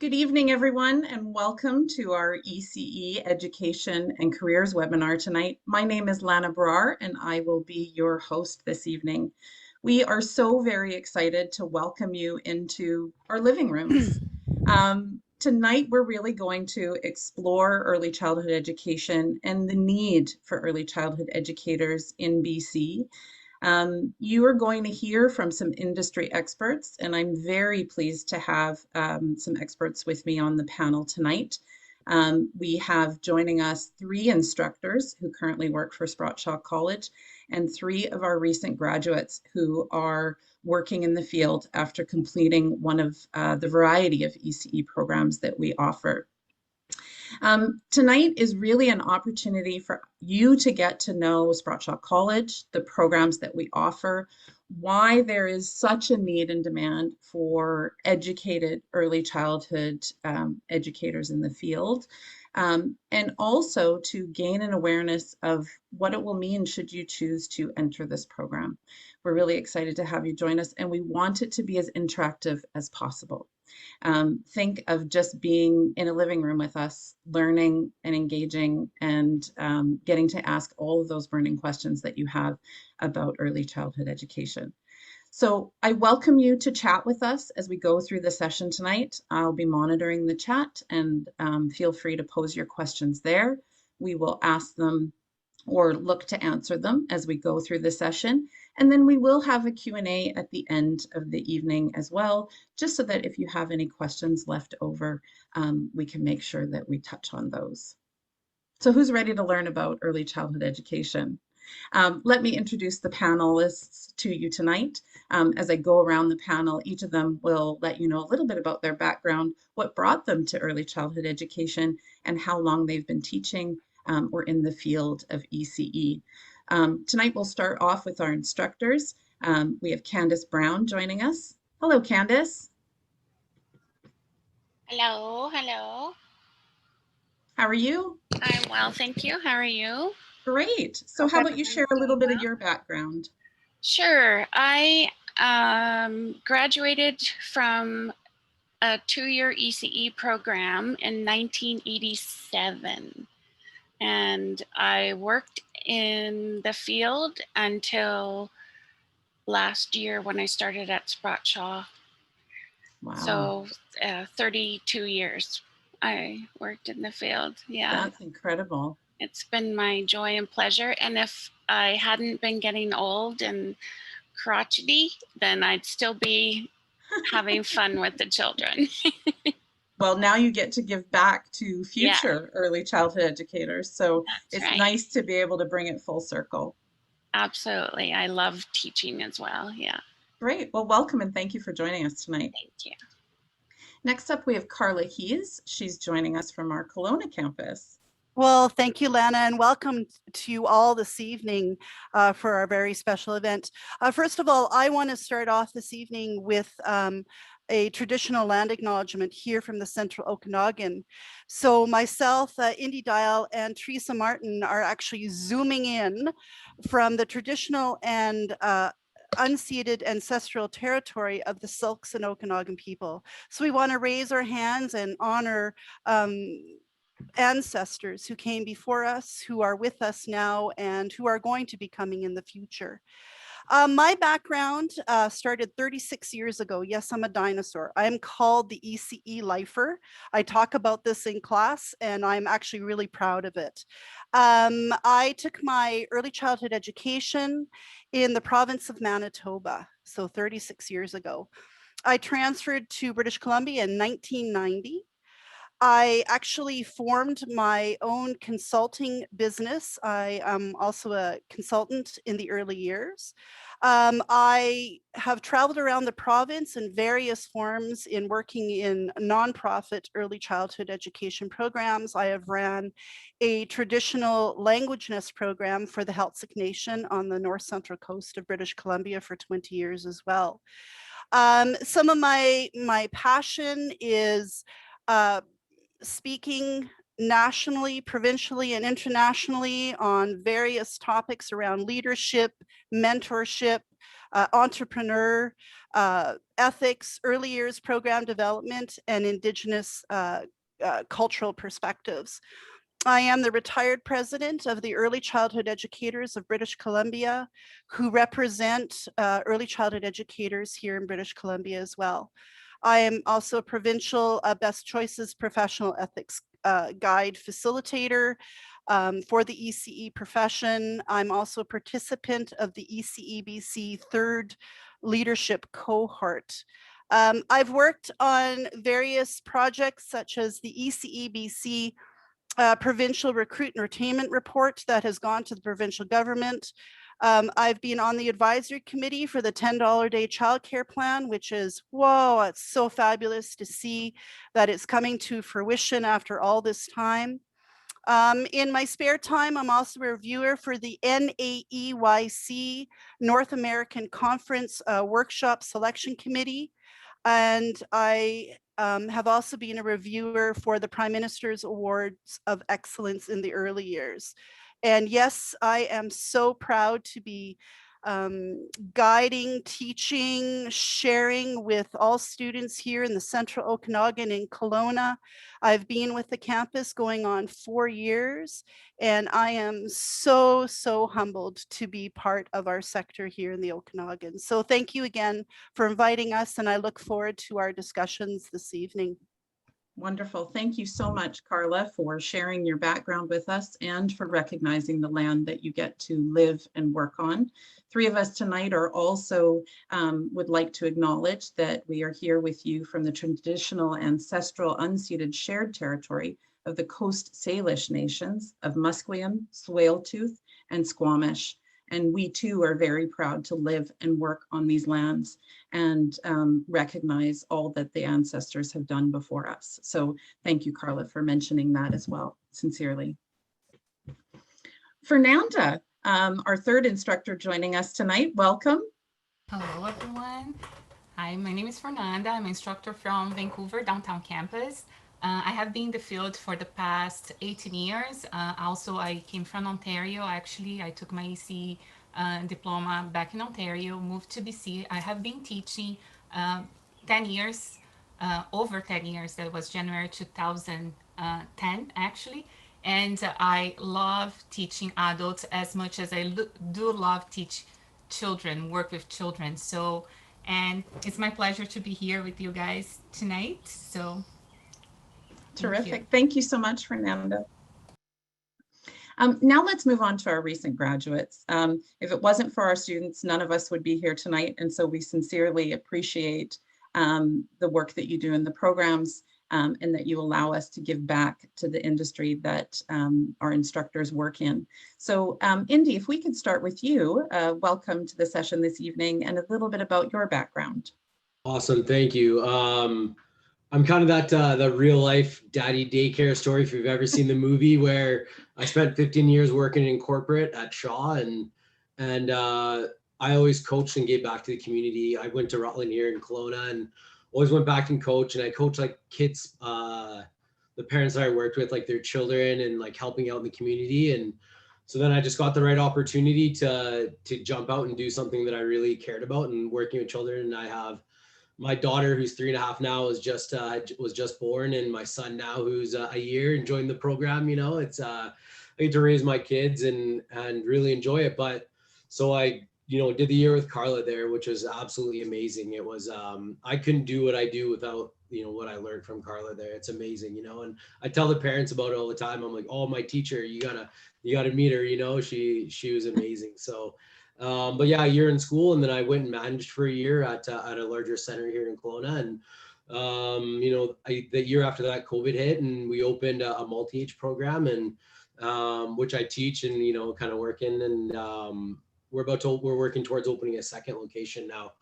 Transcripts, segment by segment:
Good evening, everyone, and welcome to our ECE Education and Careers webinar tonight. My name is Lana Brar, and I will be your host this evening. We are so very excited to welcome you into our living rooms. Tonight, we're really going to explore early childhood education and the need for early childhood educators in BC. You are going to hear from some industry experts, and I'm very pleased to have some experts with me on the panel tonight. We have joining us 3 instructors who currently work for Sprott Shaw College and 3 of our recent graduates who are working in the field after completing one of the variety of ECE programs that we offer. Tonight is really an opportunity for you to get to know Sprott Shaw College, the programs that we offer, why there is such a need and demand for educated early childhood educators in the field, and also to gain an awareness of what it will mean should you choose to enter this program. We're really excited to have you join us, and we want it to be as interactive as possible. Think of just being in a living room with us, learning and engaging and getting to ask all of those burning questions that you have about early childhood education. So I welcome you to chat with us as we go through the session tonight. I'll be monitoring the chat, and feel free to pose your questions there. We will ask them or look to answer them as we go through the session. And then we will have a Q&A at the end of the evening as well, just so that if you have any questions left over, we can make sure that we touch on those. So who's ready to learn about early childhood education? Let me introduce the panelists to you tonight. As I go around the panel, each of them will let you know a little bit about their background, what brought them to early childhood education, and how long they've been teaching or in the field of ECE. Tonight we'll start off with our instructors. We have Candace Brown joining us. Hello, Candace. Hello, hello. How are you? I'm well, thank you. How are you? Great. So how about you share a little bit of your background? Sure. I graduated from a 2-year ECE program in 1987. And I worked in the field until last year when I started at Sprott Shaw. Wow. So 32 years I worked in the field. Yeah. That's incredible. It's been my joy and pleasure. And if I hadn't been getting old and crotchety, then I'd still be having fun with the children. Well, now you get to give back to future early childhood educators. So it's nice to be able to bring it full circle. Absolutely. I love teaching as well. Yeah. Great. Well, welcome and thank you for joining us tonight. Thank you. Next up, we have Carla Hees. She's joining us from our Kelowna campus. Well, thank you, Lana, and welcome to you all this evening for our very special event. First of all, I want to start off this evening with a traditional land acknowledgement here from the Central Okanagan. So myself, Indy Dial, and Teresa Martin are actually zooming in from the traditional and unceded ancestral territory of the Silks and Okanagan people. So we want to raise our hands and honor ancestors who came before us, who are with us now, and who are going to be coming in the future. My background started 36 years ago. Yes, I'm a dinosaur. I am called the ECE lifer. I talk about this in class, and I'm actually really proud of it. I took my early childhood education in the province of Manitoba, so 36 years ago. I transferred to British Columbia in 1990. I actually formed my own consulting business. I am also a consultant in the early years. I have traveled around the province in various forms in working in nonprofit early childhood education programs. I have ran a traditional language nest program for the Heiltsuk Nation on the north central coast of British Columbia for 20 years as well. Some of my passion is speaking nationally, provincially, and internationally on various topics around leadership, mentorship, entrepreneur, ethics, early years program development, and Indigenous cultural perspectives. I am the retired president of the Early Childhood Educators of British Columbia, who represent early childhood educators here in British Columbia as well. I am also a provincial Best Choices Professional Ethics Guide facilitator for the ECE profession. I'm also a participant of the ECEBC third leadership cohort. I've worked on various projects such as the ECEBC provincial recruit and retainment report that has gone to the provincial government. I've been on the advisory committee for the $10 a day childcare plan, which is, whoa, it's so fabulous to see that it's coming to fruition after all this time. In my spare time, I'm also a reviewer for the NAEYC North American Conference Workshop Selection Committee. And I have also been a reviewer for the Prime Minister's Awards of Excellence in the Early Years. And yes, I am so proud to be guiding, teaching, sharing with all students here in the Central Okanagan in Kelowna. I've been with the campus going on 4 years, and I am so, so humbled to be part of our sector here in the Okanagan. So thank you again for inviting us, and I look forward to our discussions this evening. Wonderful. Thank you so much, Carla, for sharing your background with us and for recognizing the land that you get to live and work on. Three of us tonight are also would like to acknowledge that we are here with you from the traditional, ancestral, unceded shared territory of the Coast Salish nations of Musqueam, Tsleil-Waututh, and Squamish. And we too are very proud to live and work on these lands and recognize all that the ancestors have done before us. So thank you, Carla, for mentioning that as well, sincerely. Fernanda, our third instructor joining us tonight, welcome. Hello, everyone. Hi, my name is Fernanda. I'm an instructor from Vancouver downtown campus. I have been in the field for the past 18 years. Also, I came from Ontario. Actually, I took my Ece Diploma back in Ontario, moved to BC. I have been teaching 10 years, over 10 years. That was January 2010, actually. And I love teaching adults as much as I do love teach children, work with children. So, and it's my pleasure to be here with you guys tonight. So terrific. Thank you so much, Fernanda. Now let's move on to our recent graduates. If it wasn't for our students, none of us would be here tonight. And so we sincerely appreciate the work that you do in the programs and that you allow us to give back to the industry that our instructors work in. So Indy, if we could start with you, welcome to the session this evening and a little bit about your background. Awesome, thank you. I'm kind of that the real life daddy daycare story, if you've ever seen the movie, where I spent 15 years working in corporate at Shaw, and I always coached and gave back to the community. I went to Rutland here in Kelowna and always went back and coached, and I coached like kids, the parents that I worked with, like their children, and like helping out in the community. And so then I just got the right opportunity to jump out and do something that I really cared about, and working with children. And I have my daughter, who's 3.5 now, was just born, and my son now, who's a year, and joined the program. You know, it's I get to raise my kids and really enjoy it. But so I did the year with Carla there, which was absolutely amazing. It was I couldn't do what I do without what I learned from Carla there. It's amazing, and I tell the parents about it all the time. I'm like, oh, my teacher, you gotta meet her. She was amazing. So. But yeah, a year in school, and then I went and managed for a year at a larger center here in Kelowna. And the year after that, COVID hit, and we opened a multi-age program, and which I teach and kind of work in. And we're working towards opening a second location now.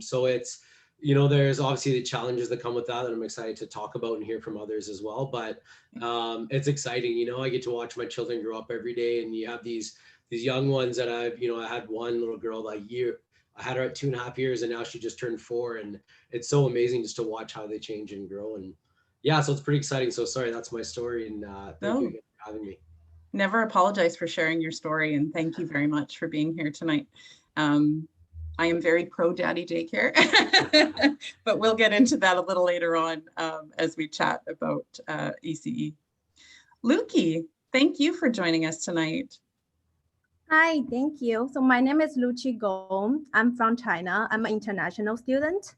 So it's there's obviously the challenges that come with that I'm excited to talk about and hear from others as well. But it's exciting. I get to watch my children grow up every day, and you have these young ones that I had one little girl that year, I had her at 2.5 years, and now she just turned 4. And it's so amazing just to watch how they change and grow. And yeah, so it's pretty exciting. So sorry, that's my story. And thank you again for having me. Never apologize for sharing your story. And thank you very much for being here tonight. I am very pro daddy daycare, but we'll get into that a little later on as we chat about ECE. Lukey, thank you for joining us tonight. Hi, thank you. So my name is Luqi Gong. I'm from China. I'm an international student,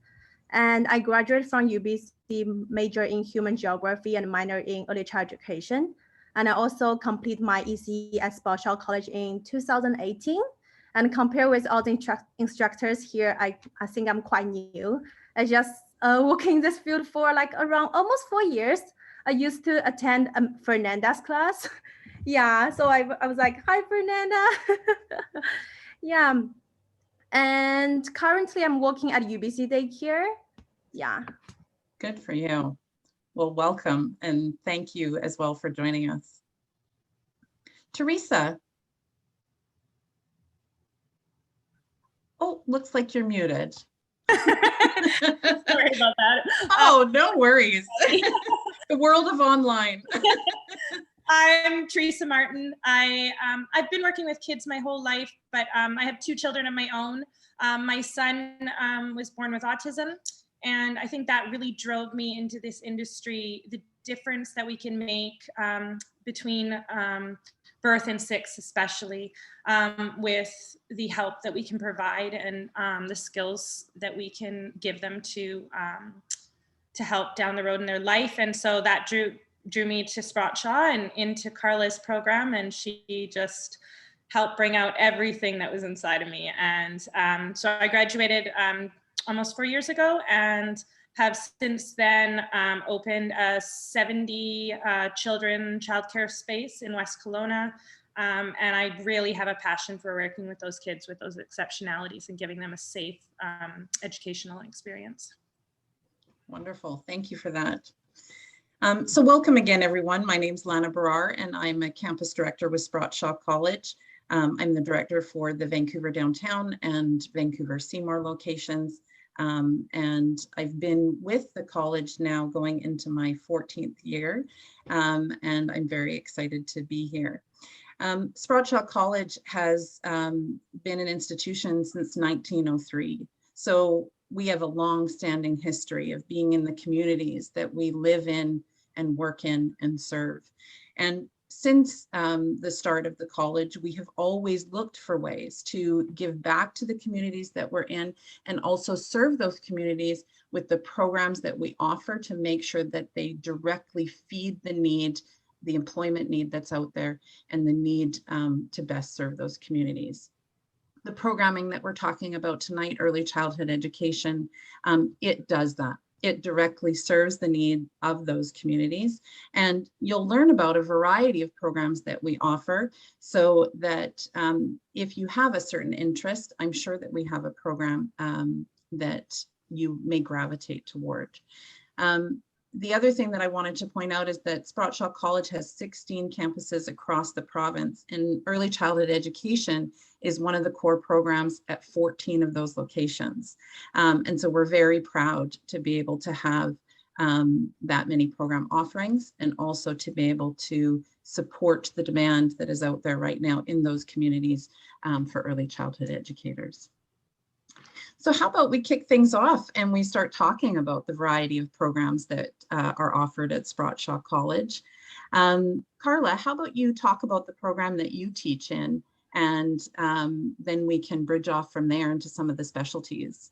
and I graduated from UBC, major in human geography and minor in early child education. And I also complete my ECE at Sprott Shaw College in 2018. And compared with all the instructors here, I think I'm quite new. I just working in this field for like around almost 4 years. I used to attend Fernanda's class. Yeah, so I was like, hi, Fernanda. Yeah, and currently I'm working at UBC Daycare. Yeah. Good for you. Well, welcome, and thank you as well for joining us. Teresa. Oh, looks like you're muted. Sorry about that. Oh, no worries. The world of online. I'm Teresa Martin. I've been working with kids my whole life, but I have 2 children of my own. My son was born with autism, and I think that really drove me into this industry, the difference that we can make between birth and 6, especially with the help that we can provide and the skills that we can give them to help down the road in their life. And so that drew me to Sprott Shaw and into Carla's program, and she just helped bring out everything that was inside of me. And so I graduated almost 4 years ago and have since then opened a 70 children childcare space in West Kelowna. And I really have a passion for working with those kids with those exceptionalities and giving them a safe educational experience. Wonderful. Thank you for that. So welcome again, everyone. My name's Lana Barar, and I'm a campus director with Sprott Shaw College. I'm the director for the Vancouver Downtown and Vancouver Seymour locations. And I've been with the college now going into my 14th year, and I'm very excited to be here. Sprott Shaw College has been an institution since 1903. So we have a long-standing history of being in the communities that we live in and work in and serve. And since the start of the college, we have always looked for ways to give back to the communities that we're in and also serve those communities with the programs that we offer to make sure that they directly feed the need, the employment need that's out there, and the need to best serve those communities. The programming that we're talking about tonight, Early Childhood Education, it does that. It directly serves the need of those communities. And you'll learn about a variety of programs that we offer so that if you have a certain interest, I'm sure that we have a program that you may gravitate toward. The other thing that I wanted to point out is that Sprott Shaw College has 16 campuses across the province, and early childhood education is one of the core programs at 14 of those locations. And so we're very proud to be able to have that many program offerings and also to be able to support the demand that is out there right now in those communities for early childhood educators. So how about we kick things off and we start talking about the variety of programs that are offered at Sprott Shaw College. Carla, how about you talk about the program that you teach in, and then we can bridge off from there into some of the specialties.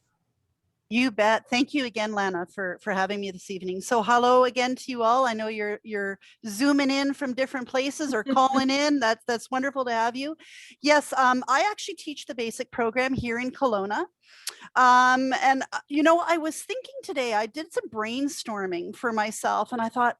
You bet. Thank you again, Lana, for having me this evening. So hello again to you all. I know you're zooming in from different places or calling in. That's wonderful to have you. Yes, I actually teach the basic program here in Kelowna. And you know, I was thinking today, I did some brainstorming for myself, and I thought,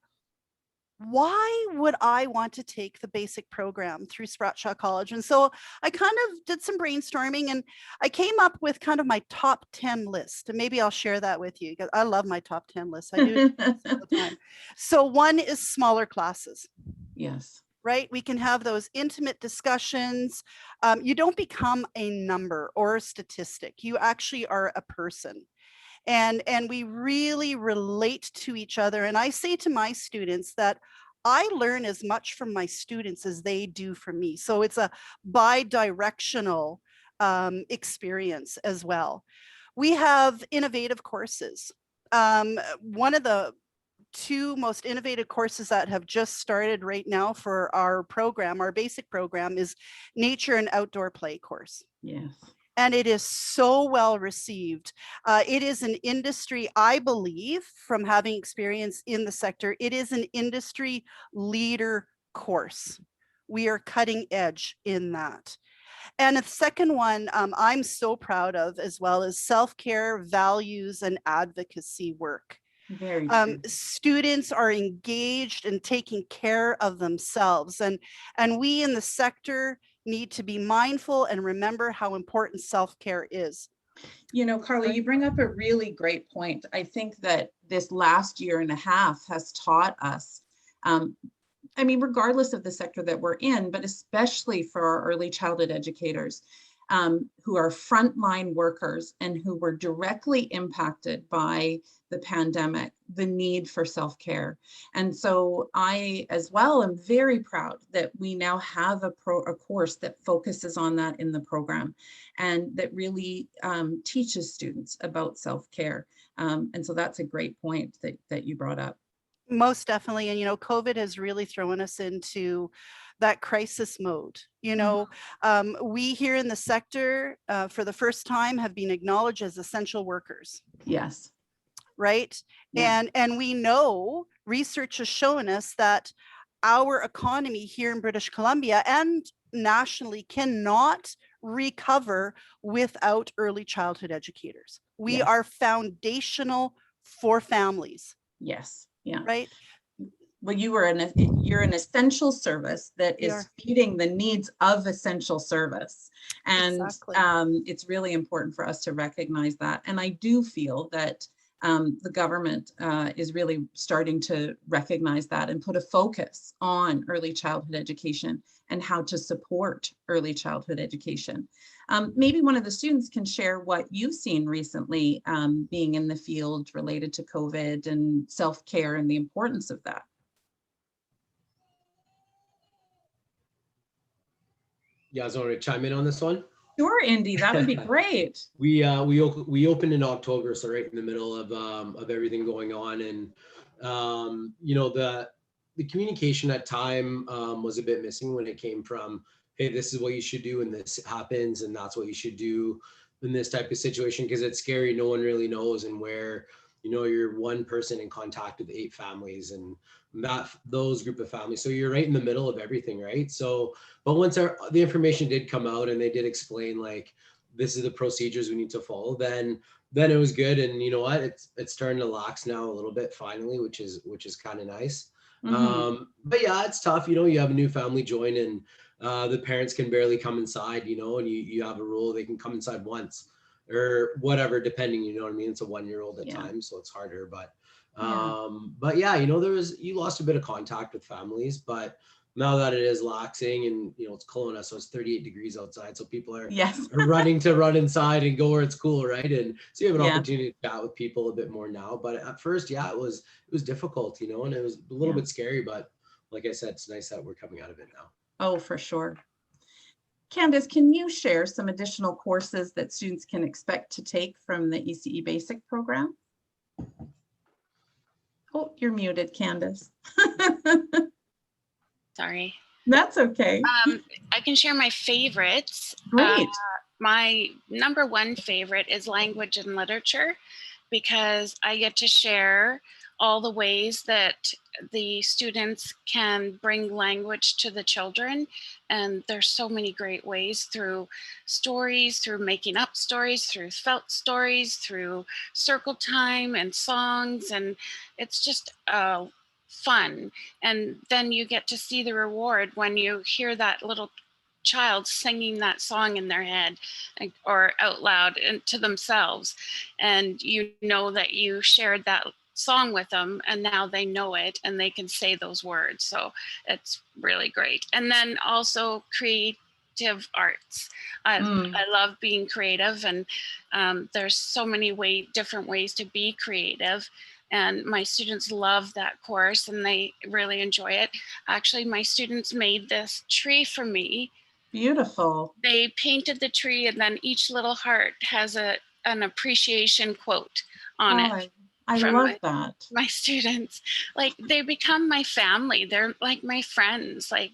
why would I want to take the basic program through Sprott Shaw College? And so I kind of did some brainstorming, and I came up with kind of my top 10 list. And maybe I'll share that with you because I love my top 10 list. I do it all the time. So one is smaller classes. Yes. Right? We can have those intimate discussions. You don't become a number or a statistic. You actually are a person. And we really relate to each other. And I say to my students that I learn as much from my students as they do from me. So it's a bi-directional experience as well. We have innovative courses. One of the two most innovative courses that have just started right now for our program, our basic program, is nature and outdoor play course. Yes. And it is so well received. It is an industry, I believe, from having experience in the sector, it is an industry leader course. We are cutting edge in that. And the second one I'm so proud of as well is self-care, values, and advocacy work. Very true. Students are engaged and taking care of themselves. And we in the sector need to be mindful and remember how important self-care is. You know, Carla, you bring up a really great point. I think that this last year and a half has taught us, I mean, regardless of the sector that we're in, but especially for our early childhood educators, who are frontline workers and who were directly impacted by the pandemic, the need for self-care. And so I, as well, am very proud that we now have a course that focuses on that in the program and that really teaches students about self-care. And so that's a great point that you brought up. Most definitely. And, you know, COVID has really thrown us into that crisis mode. You know, we here in the sector for the first time have been acknowledged as essential workers. Yes. Right. Yeah. And we know research has shown us that our economy here in British Columbia and nationally cannot recover without early childhood educators. We Yes. are foundational for families. Yes. Yeah. Right. Well, you're an essential service that is feeding the needs of essential service. And exactly. It's really important for us to recognize that. And I do feel that the government is really starting to recognize that and put a focus on early childhood education and how to support early childhood education. Maybe one of the students can share what you've seen recently being in the field related to COVID and self-care and the importance of that. You guys want to chime in on this one? Sure, Indy, that would be great. We opened in October, so right in the middle of everything going on, and you know, the communication at time was a bit missing when it came from, hey, this is what you should do and this happens and that's what you should do in this type of situation, because it's scary. No one really knows, and where, you know, you're one person in contact with 8 families and those group of families. So you're right in the middle of everything, right? So, but once the information did come out and they did explain, like, this is the procedures we need to follow, then it was good. And you know what, it's starting to lax now a little bit finally, which is kind of nice. But yeah, it's tough. You know, you have a new family join and the parents can barely come inside, you know, and you have a rule, they can come inside once or whatever, depending, you know what I mean? It's a 1-year-old at times, so it's harder, but yeah, you know, you lost a bit of contact with families, but now that it is laxing and, you know, it's Kelowna, so it's 38 degrees outside, so people are running to run inside and go where it's cool, right? And so you have an opportunity to chat with people a bit more now. But at first, yeah, it was difficult, you know, and it was a little bit scary, but like I said, it's nice that we're coming out of it now. Oh, for sure. Candace, can you share some additional courses that students can expect to take from the ECE Basic program? Oh, you're muted, Candace. Sorry. That's okay. I can share my favorites. Great. My number one favorite is language and literature, because I get to share all the ways that the students can bring language to the children. And there's so many great ways, through stories, through making up stories, through felt stories, through circle time and songs. And it's just fun. And then you get to see the reward when you hear that little child singing that song in their head or out loud to themselves. And you know that you shared that song with them and now they know it and they can say those words. So it's really great. And then also creative arts. I love being creative, and there's so many different ways to be creative. And my students love that course and they really enjoy it. Actually, my students made this tree for me Beautiful. They painted the tree, and then each little heart has an appreciation quote on it. I from love that. my students. Like, they become my family. They're like my friends. Like,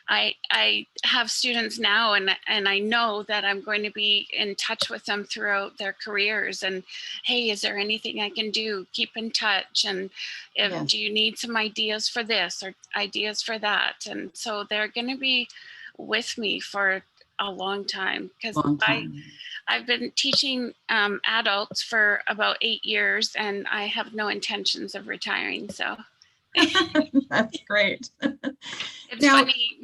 I have students now, and I know that I'm going to be in touch with them throughout their careers. And hey, is there anything I can do? Keep in touch. And Yes. do you need some ideas for this or ideas for that? And so they're going to be with me for a long time, because I've been teaching adults for about 8 years, and I have no intentions of retiring. So that's great. It's funny.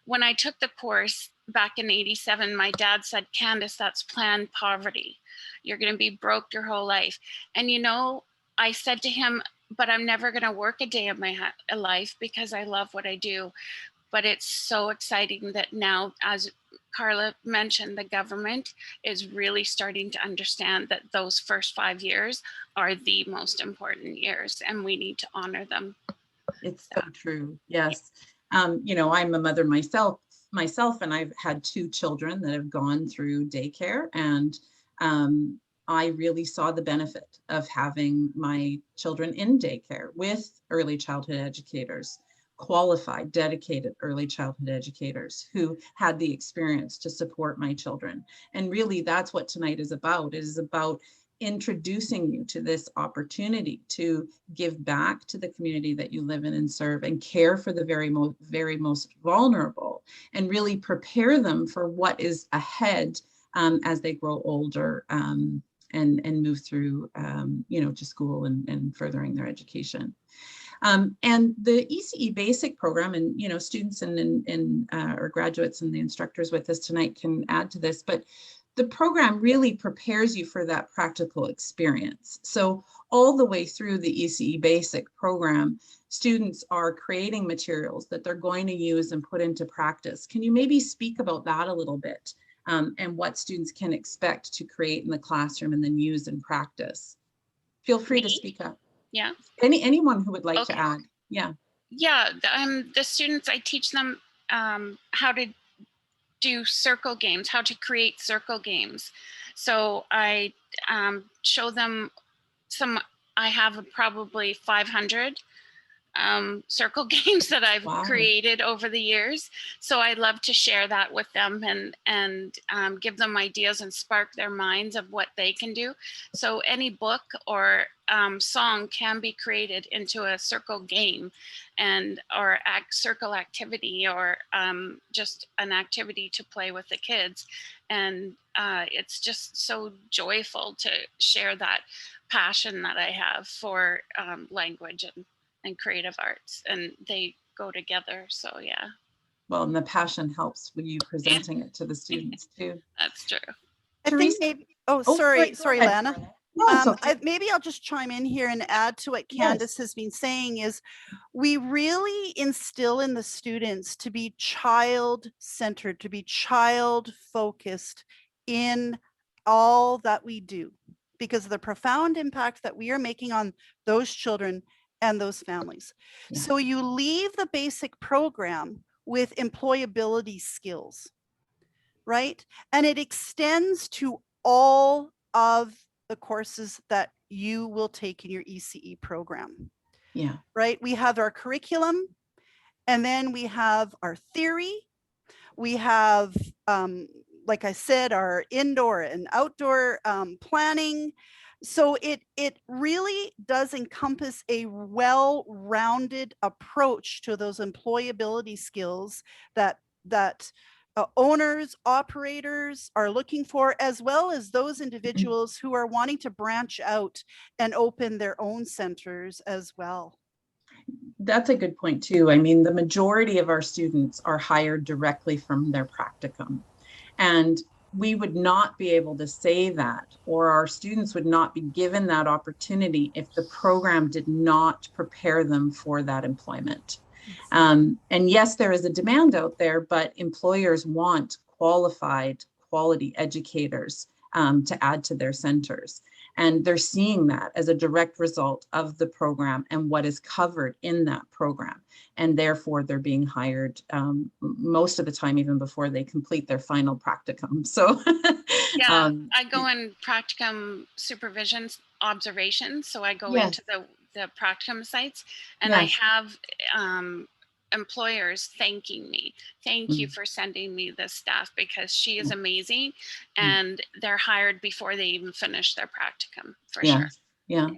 When I took the course back in '87, my dad said, "Candace, that's planned poverty. You're going to be broke your whole life." And I said to him, "But I'm never going to work a day of my life because I love what I do." But it's so exciting that now, as Carla mentioned, the government is really starting to understand that those first 5 years are the most important years, and we need to honor them. It's so true. Yes. I'm a mother myself, and I've had 2 children that have gone through daycare, and I really saw the benefit of having my children in daycare with early childhood educators, qualified, dedicated early childhood educators who had the experience to support my children. And really, that's what tonight is about. It is about introducing you to this opportunity to give back to the community that you live in and serve, and care for the very most vulnerable, and really prepare them for what is ahead as they grow older and move through to school and furthering their education. And the ECE basic program, and students and or graduates and the instructors with us tonight can add to this, but the program really prepares you for that practical experience. So all the way through the ECE basic program, students are creating materials that they're going to use and put into practice. Can you maybe speak about that a little bit, and what students can expect to create in the classroom and then use in practice? Feel free to speak up. Yeah. Anyone who would like to add. Yeah. Yeah. The students, I teach them how to do circle games, how to create circle games. So I show them I have probably 500 circle games that I've created over the years. So I love to share that with them and give them ideas and spark their minds of what they can do. So any book or song can be created into a circle game or circle activity, or just an activity to play with the kids. And it's just so joyful to share that passion that I have for language and creative arts, and they go together. So yeah. Well, and the passion helps with you presenting it to the students too. That's true. I think maybe, sorry, Lana. No, maybe I'll just chime in here and add to what Candace has been saying. Is we really instill in the students to be child-centered, to be child-focused in all that we do, because of the profound impact that we are making on those children and those families. Yeah. So you leave the basic program with employability skills, right? And it extends to all of the courses that you will take in your ECE program. Yeah. Right? We have our curriculum, and then we have our theory. We have, like I said, our indoor and outdoor planning. So it really does encompass a well-rounded approach to those employability skills that owners, operators are looking for, as well as those individuals who are wanting to branch out and open their own centers as well. That's a good point too. I mean, the majority of our students are hired directly from their practicum, and we would not be able to say that, or our students would not be given that opportunity if the program did not prepare them for that employment. And yes, there is a demand out there, but employers want qualified, quality educators to add to their centers. And they're seeing that as a direct result of the program and what is covered in that program. And therefore, they're being hired most of the time, even before they complete their final practicum. So yeah, I go in practicum supervision observations. So I go into the practicum sites, and I have employers thanking me. Thank you for sending me this staff, because she is amazing, and they're hired before they even finish their practicum, for sure. Yeah.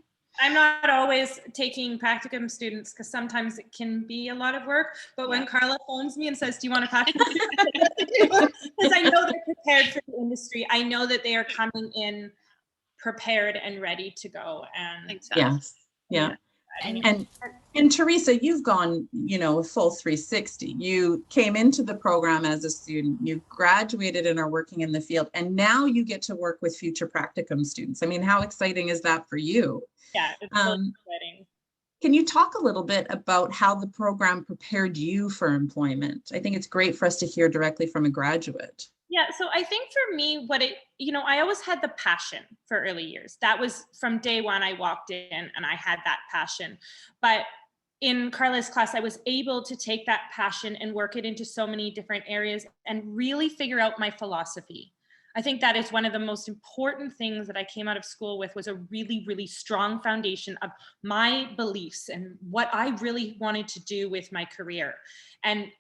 I'm not always taking practicum students because sometimes it can be a lot of work. But when Carla phones me and says, "Do you want a practicum student?" Because I know they're prepared for the industry. I know that they are coming in prepared and ready to go. And And Teresa, you've gone, a full 360. You came into the program as a student, you graduated and are working in the field, and now you get to work with future practicum students. I mean, how exciting is that for you? Yeah, it's really exciting. Can you talk a little bit about how the program prepared you for employment? I think it's great for us to hear directly from a graduate. Yeah, so I think for me, I always had the passion for early years. That was from day one. I walked in and I had that passion. But in Carla's class, I was able to take that passion and work it into so many different areas and really figure out my philosophy. I think that is one of the most important things that I came out of school with, was a really, really strong foundation of my beliefs and what I really wanted to do with my career. And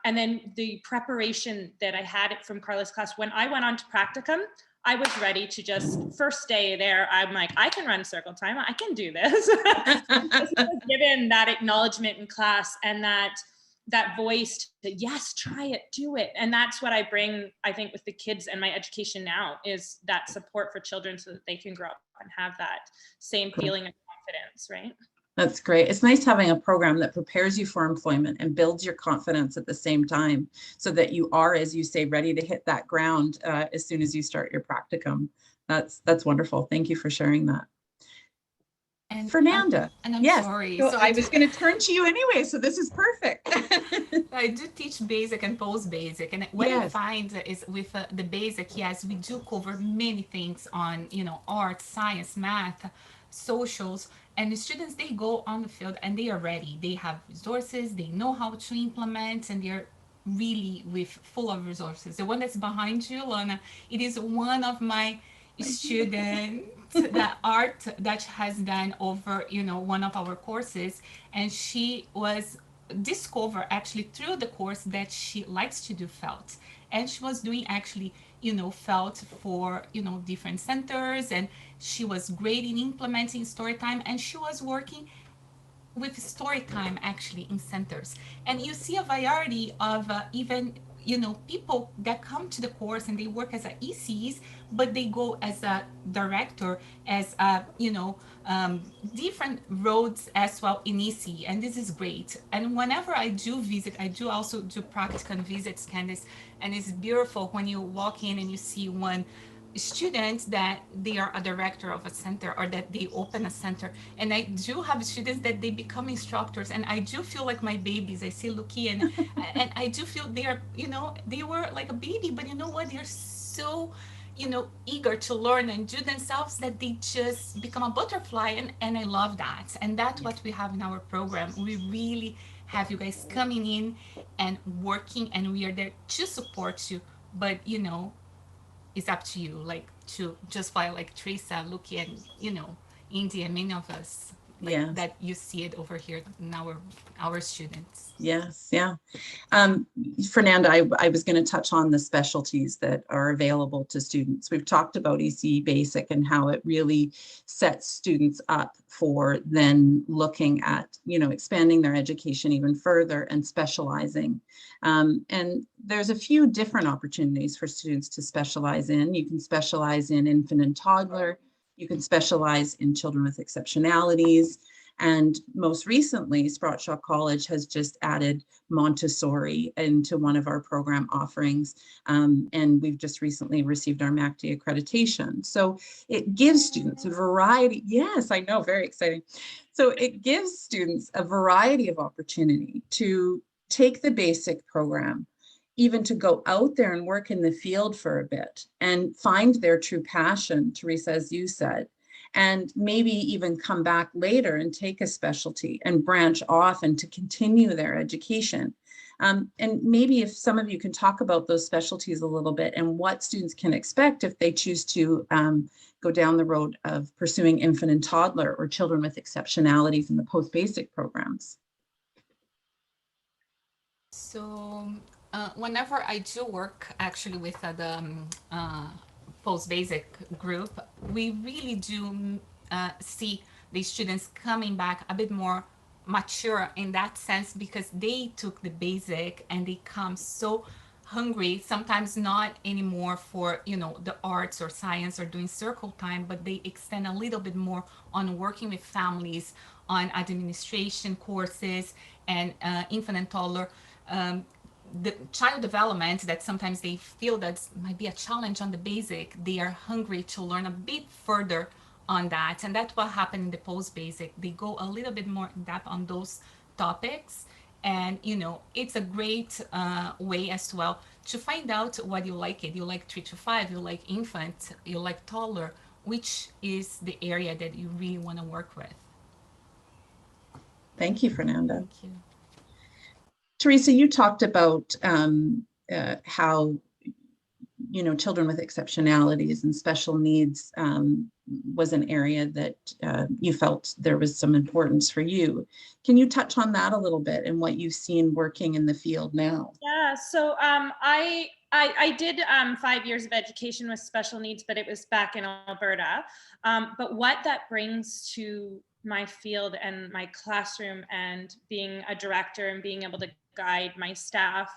then the preparation that I had from Carla's class, when I went on to practicum, I was ready to just, first day there, I'm like, I can run circle time. I can do this. Given that acknowledgement in class and that voice to, yes, try it, do it. And that's what I bring, I think, with the kids and my education now, is that support for children so that they can grow up and have that same feeling of confidence, right? That's great. It's nice having a program that prepares you for employment and builds your confidence at the same time, so that you are, as you say, ready to hit that ground as soon as you start your practicum. That's wonderful. Thank you for sharing that. And Fernanda. I'm sorry. So I was going to turn to you anyway, so this is perfect. I do teach basic and post-basic, and what I find is with the basic, yes, we do cover many things on, art, science, math, socials, and the students, they go on the field and they are ready. They have resources, they know how to implement, and they're really full of resources. The one that's behind you, Lana, it is one of my students that art that has done over one of our courses, and she was discovered actually through the course that she likes to do felt, and she was doing actually felt for different centers, and she was great in implementing story time, and she was working with story time actually in centers. And you see a variety of even people that come to the course and they work as a ECs, but they go as a director, as a different roads as well in EC, and this is great. And whenever I do visit, I do also do practical visits, Candice, and it's beautiful when you walk in and you see one students that they are a director of a center, or that they open a center. And I do have students that they become instructors, and I do feel like my babies. I see Luki, and and I do feel they are, they were like a baby, but you know what, they're so eager to learn and do themselves that they just become a butterfly, and I love that. And that's what we have in our program. We really have you guys coming in and working, and we are there to support you, but it's up to you, like to just fly like Teresa, Luki, and Indy, and many of us, like that you see it over here in our students. Yes, yeah. Fernanda, I was going to touch on the specialties that are available to students. We've talked about ECE Basic and how it really sets students up for then looking at, expanding their education even further and specializing. And there's a few different opportunities for students to specialize in. You can specialize in infant and toddler. You can specialize in children with exceptionalities. And most recently, Sprott Shaw College has just added Montessori into one of our program offerings. And we've just recently received our MACD accreditation. So it gives students a variety. Yes, I know, very exciting. So it gives students a variety of opportunity to take the basic program, even to go out there and work in the field for a bit and find their true passion, Teresa, as you said, and maybe even come back later and take a specialty and branch off and to continue their education. And maybe if some of you can talk about those specialties a little bit and what students can expect if they choose to go down the road of pursuing infant and toddler or children with exceptionalities in the post-basic programs. So whenever I do work actually with the post-basic group, we really do see the students coming back a bit more mature in that sense, because they took the basic and they come so hungry, sometimes not anymore for, you know, the arts or science or doing circle time, but they extend a little bit more on working with families, on administration courses, and infant and toddler. The child development that sometimes they feel that might be a challenge on the basic, they are hungry to learn a bit further on that. And that's what happened in the post-basic. They go a little bit more in depth on those topics. And, you know, it's a great way as well to find out what you like it. You like 3 to 5, you like infant, you like toddler, which is the area that you really want to work with. Thank you, Fernanda. Thank you. Teresa, you talked about how, you know, children with exceptionalities and special needs was an area that you felt there was some importance for you. Can you touch on that a little bit and what you've seen working in the field now? Yeah, so I did 5 years of education with special needs, but it was back in Alberta. But what that brings to my field and my classroom and being a director and being able to guide my staff,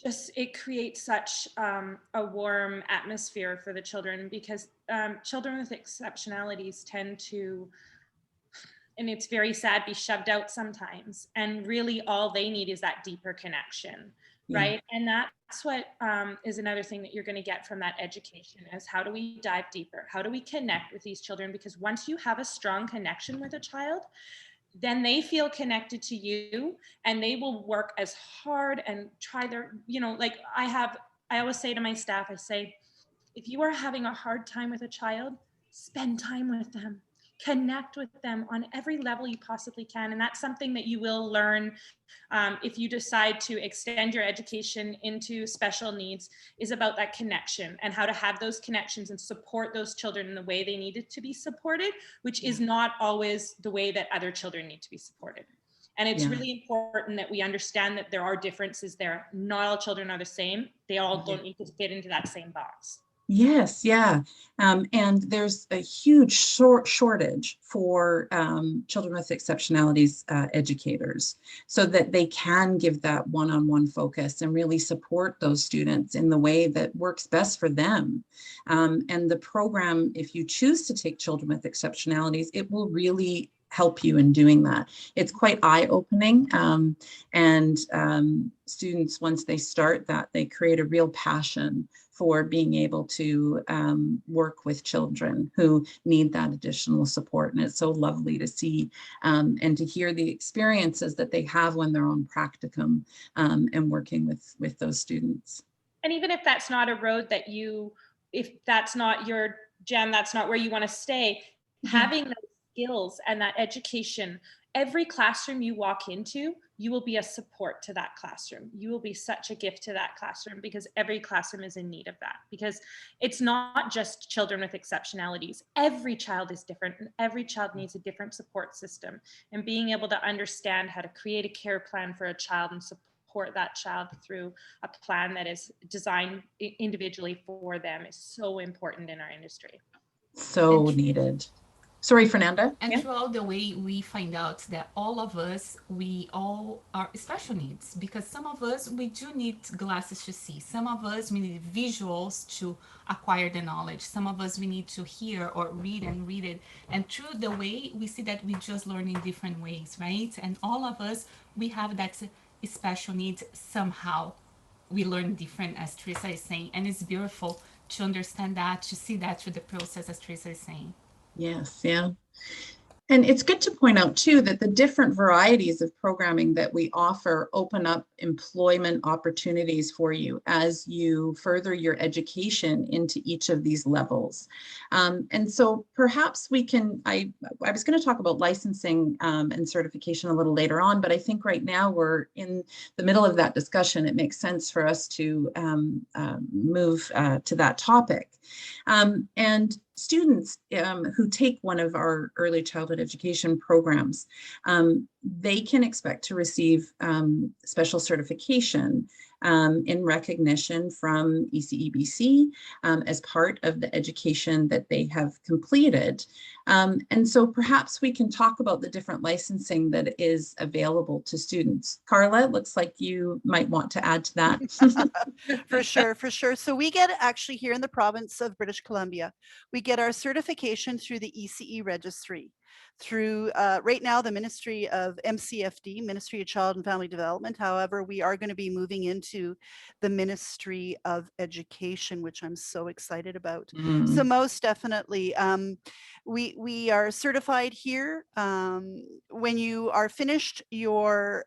just it creates such a warm atmosphere for the children, because children with exceptionalities tend to, and it's very sad, be shoved out sometimes, and really all they need is that deeper connection. Yeah. Right. And that's what is another thing that you're going to get from that education is how do we dive deeper? How do we connect with these children? Because once you have a strong connection with a child, then they feel connected to you and they will work as hard and try their, you know, like I always say to my staff, I say, if you are having a hard time with a child, spend time with them. Connect with them on every level you possibly can. And that's something that you will learn if you decide to extend your education into special needs, is about that connection and how to have those connections and support those children in the way they needed to be supported, which is not always the way that other children need to be supported. And it's really important that we understand that there are differences there. Not all children are the same. They all don't need to fit into that same box. Yes, yeah. And there's a huge shortage for children with exceptionalities educators, so that they can give that one-on-one focus and really support those students in the way that works best for them. And the program, if you choose to take children with exceptionalities, it will really help you in doing that. It's quite eye-opening, and students, once they start that, they create a real passion for being able to work with children who need that additional support. And it's so lovely to see and to hear the experiences that they have when they're on practicum and working with those students. And even if that's not a road that you, if that's not your jam, that's not where you want to stay, having those skills and that education, every classroom you walk into, you will be a support to that classroom. You will be such a gift to that classroom, because every classroom is in need of that, because it's not just children with exceptionalities. Every child is different and every child needs a different support system, and being able to understand how to create a care plan for a child and support that child through a plan that is designed individually for them is so important in our industry. So needed. Sorry, Fernanda. And throughout the way, we find out that all of us, we all are special needs, because some of us, we do need glasses to see. Some of us, we need visuals to acquire the knowledge. Some of us, we need to hear or read and read it. And through the way, we see that we just learn in different ways, right? And all of us, we have that special needs somehow. We learn different, as Teresa is saying. And it's beautiful to understand that, to see that through the process, as Teresa is saying. Yes, yeah. And it's good to point out too that the different varieties of programming that we offer open up employment opportunities for you as you further your education into each of these levels. And so perhaps we can, I was going to talk about licensing and certification a little later on, but I think right now we're in the middle of that discussion. It makes sense for us to move to that topic. And students who take one of our early childhood education programs, they can expect to receive special certification in recognition from ECEBC as part of the education that they have completed. And so perhaps we can talk about the different licensing that is available to students. Carla, it looks like you might want to add to that. For sure, for sure. So we get actually here in the province of British Columbia, we get our certification through the ECE registry, through right now the Ministry of MCFD, Ministry of Child and Family Development. However, we are going to be moving into the Ministry of Education, which I'm so excited about. So most definitely, we are certified here. When you are finished your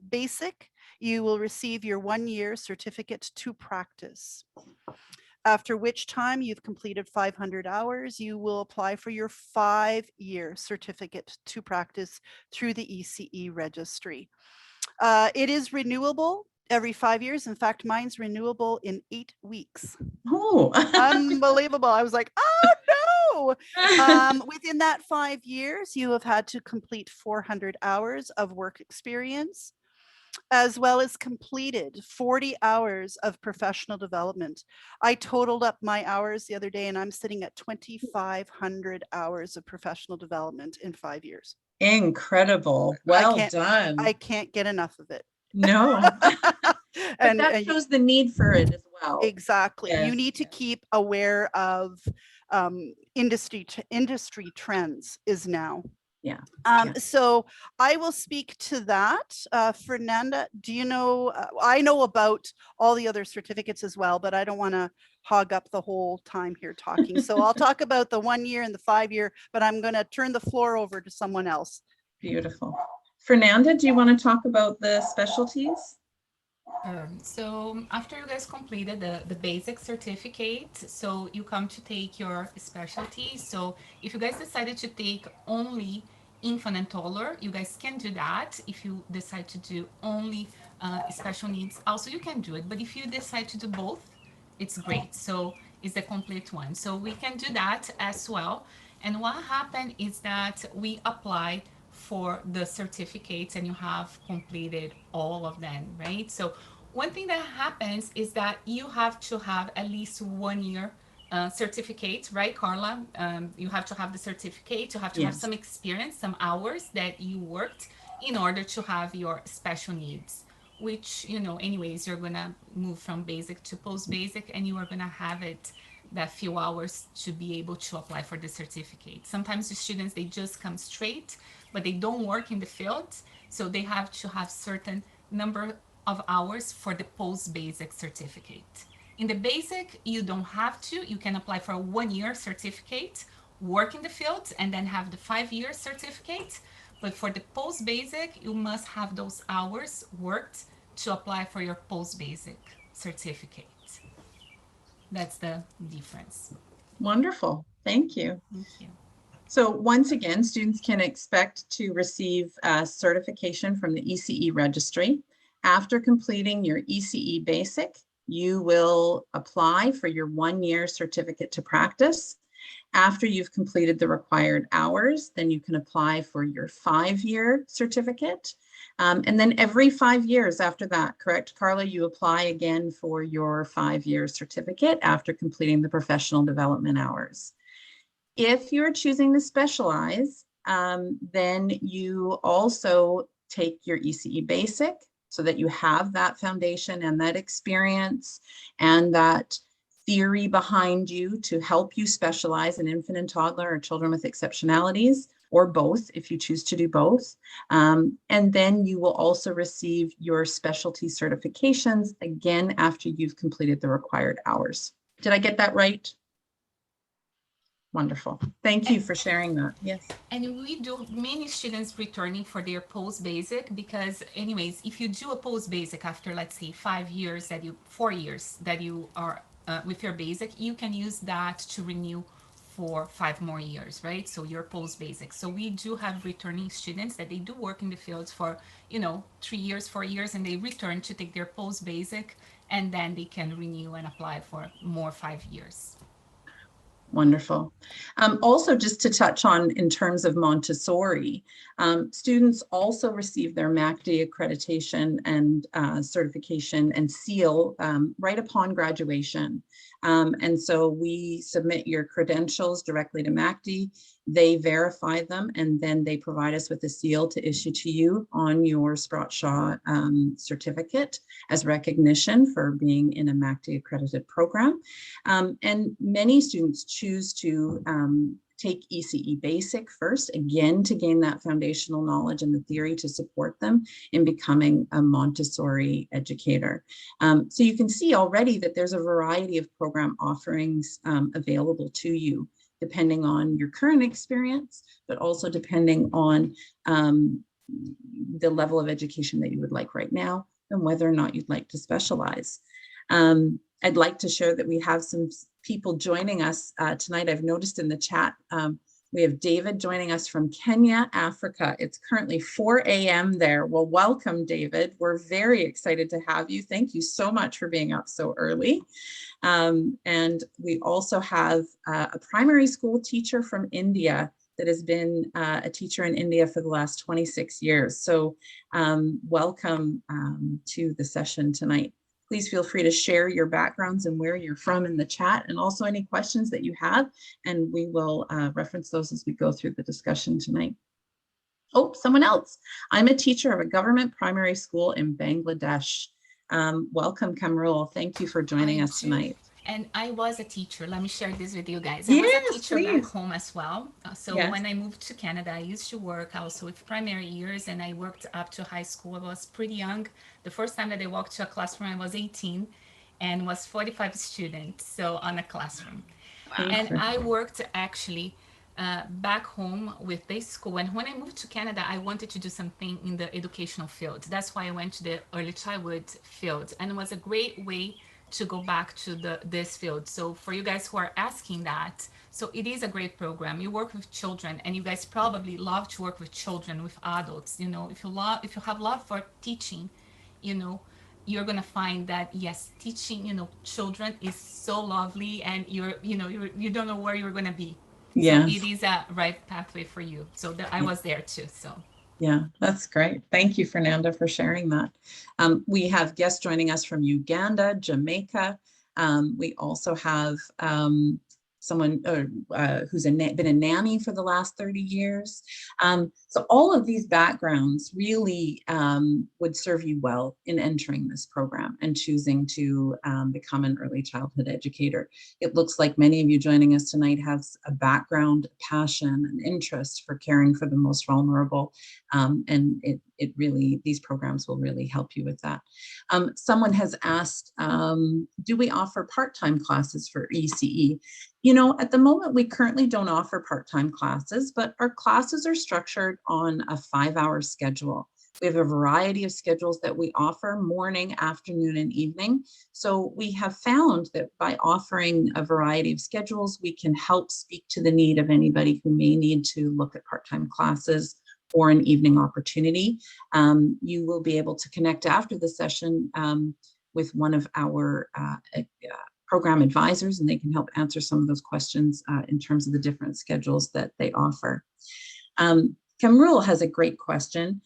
basic, you will receive your 1-year certificate to practice. After which time you've completed 500 hours, you will apply for your 5-year certificate to practice through the ECE registry. It is renewable every 5 years. In fact, mine's renewable in 8 weeks. Oh, Unbelievable. I was like, oh no. Within that 5 years, you have had to complete 400 hours of work experience, as well as completed 40 hours of professional development. I totaled up my hours the other day and I'm sitting at 2,500 hours of professional development in 5 years. incredible. Well done. I can't get enough of it. No. and that shows the need for it as well. Exactly. Yes. You need to keep aware of industry trends is now. Yeah. So I will speak to that. Fernanda, do you know, I know about all the other certificates as well, but I don't want to hog up the whole time here talking. So I'll talk about the 1 year and the 5 year, but I'm going to turn the floor over to someone else. Beautiful. Fernanda, do you want to talk about the specialties? So after you guys completed the basic certificate, so you come to take your specialty. So if you guys decided to take only infant and toddler, you guys can do that. If you decide to do only special needs, also you can do it. But if you decide to do both, it's great. So it's the complete one. So we can do that as well. And what happened is that we apply for the certificates and you have completed all of them, right? So one thing that happens is that you have to have at least 1 year certificate, right, Carla? You have to have the certificate, you have to have some experience, some hours that you worked in order to have your special needs, which, you know, anyways, you're gonna move from basic to post-basic and you are gonna have it that few hours to be able to apply for the certificate. Sometimes the students, they just come straight, but they don't work in the field, so they have to have certain number of hours for the post-basic certificate. In the basic, you don't have to. You can apply for a 1 year certificate, work in the field, and then have the 5 year certificate. But for the post-basic, you must have those hours worked to apply for your post-basic certificate. That's the difference. Wonderful. Thank you. Thank you. So once again, students can expect to receive a certification from the ECE registry. After completing your ECE basic, you will apply for your 1 year certificate to practice. After you've completed the required hours, then you can apply for your 5 year certificate. And then every 5 years after that, correct, Carla, you apply again for your 5 year certificate after completing the professional development hours. If you're choosing to specialize, then you also take your ECE basic so that you have that foundation and that experience and that theory behind you to help you specialize in infant and toddler or children with exceptionalities, or both if you choose to do both. And then you will also receive your specialty certifications again after you've completed the required hours. Did I get that right? Wonderful. Thank you for sharing that. Yes. And we do many students returning for their post-basic because anyways, if you do a post-basic after, let's say 4 years that you are with your basic, you can use that to renew for 5 more years, right? So your post-basic. So we do have returning students that they do work in the fields for, 3 years, 4 years, and they return to take their post-basic, and then they can renew and apply for more 5 years. Wonderful. Also, just to touch on in terms of Montessori, students also receive their MACD accreditation and certification and seal right upon graduation. And so we submit your credentials directly to MACD, they verify them, and then they provide us with a seal to issue to you on your Sprott Shaw certificate as recognition for being in a MACD accredited program. And many students choose to take ECE Basic first, again, to gain that foundational knowledge and the theory to support them in becoming a Montessori educator. So you can see already that there's a variety of program offerings available to you, depending on your current experience, but also depending on the level of education that you would like right now and whether or not you'd like to specialize. I'd like to share that we have some people joining us tonight. I've noticed in the chat, we have David joining us from Kenya, Africa. It's currently 4 a.m. there. Well, welcome, David. We're very excited to have you. Thank you so much for being up so early. And we also have a primary school teacher from India that has been a teacher in India for the last 26 years. So welcome to the session tonight. Please feel free to share your backgrounds and where you're from in the chat, and also any questions that you have, and we will reference those as we go through the discussion tonight. Oh, someone else. I'm a teacher of a government primary school in Bangladesh. Welcome, Kamrul. Thank you for joining us tonight. And I was a teacher. Let me share this with you guys. Yes, I was a teacher please. back home as well. Yes. When I moved to Canada, I used to work also with primary years, and I worked up to high school. I was pretty young. The first time that I walked to a classroom, I was 18 and was 45 students, so on a classroom. Wow. And I worked actually back home with this school. And when I moved to Canada, I wanted to do something in the educational field. That's why I went to the early childhood field, and it was a great way to go back to this field. So for you guys who are asking that, so it is a great program. You work with children, and you guys probably love to work with children, with adults. If you have love for teaching, you're gonna find that yes, teaching children is so lovely, and you don't know where you're gonna be. Yeah. So it is a right pathway for you. So I was there too. So. Yeah, that's great. Thank you, Fernanda, for sharing that. We have guests joining us from Uganda, Jamaica. We also have someone who's been a nanny for the last 30 years. So all of these backgrounds really would serve you well in entering this program and choosing to become an early childhood educator. It looks like many of you joining us tonight have a background, passion, and interest for caring for the most vulnerable. And these programs will really help you with that. Someone has asked, do we offer part-time classes for ECE? At the moment, we currently don't offer part-time classes, but our classes are structured on a 5-hour schedule. We have a variety of schedules that we offer, morning, afternoon, and evening. So we have found that by offering a variety of schedules, we can help speak to the need of anybody who may need to look at part-time classes or an evening opportunity. You will be able to connect after the session with one of our program advisors, and they can help answer some of those questions in terms of the different schedules that they offer. Kamrul has a great question.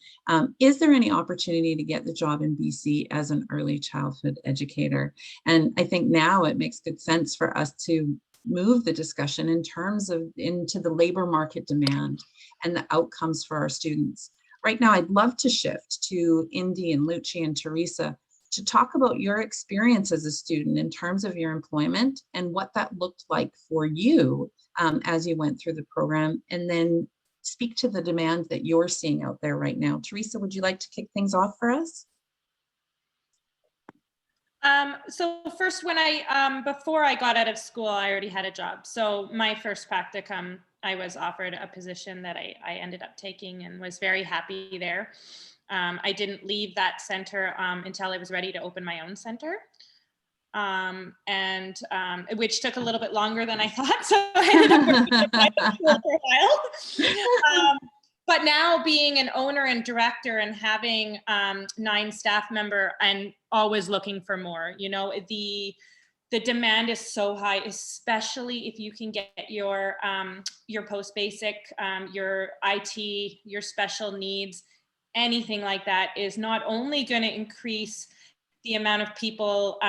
Is there any opportunity to get the job in BC as an early childhood educator? And I think now it makes good sense for us to move the discussion into the labor market demand and the outcomes for our students. Right now, I'd love to shift to Indy and Luci and Teresa to talk about your experience as a student in terms of your employment and what that looked like for you as you went through the program, and then speak to the demand that you're seeing out there right now. Teresa, would you like to kick things off for us? So first, when before I got out of school, I already had a job. So my first practicum, I was offered a position that I ended up taking and was very happy there. I didn't leave that center until I was ready to open my own center. Which took a little bit longer than I thought. So I ended up working at private school for a while. But now being an owner and director and having 9 staff members and always looking for more, you know, the demand is so high, especially if you can get your post-basic, your IT, your special needs, anything like that is not only going to increase the amount of people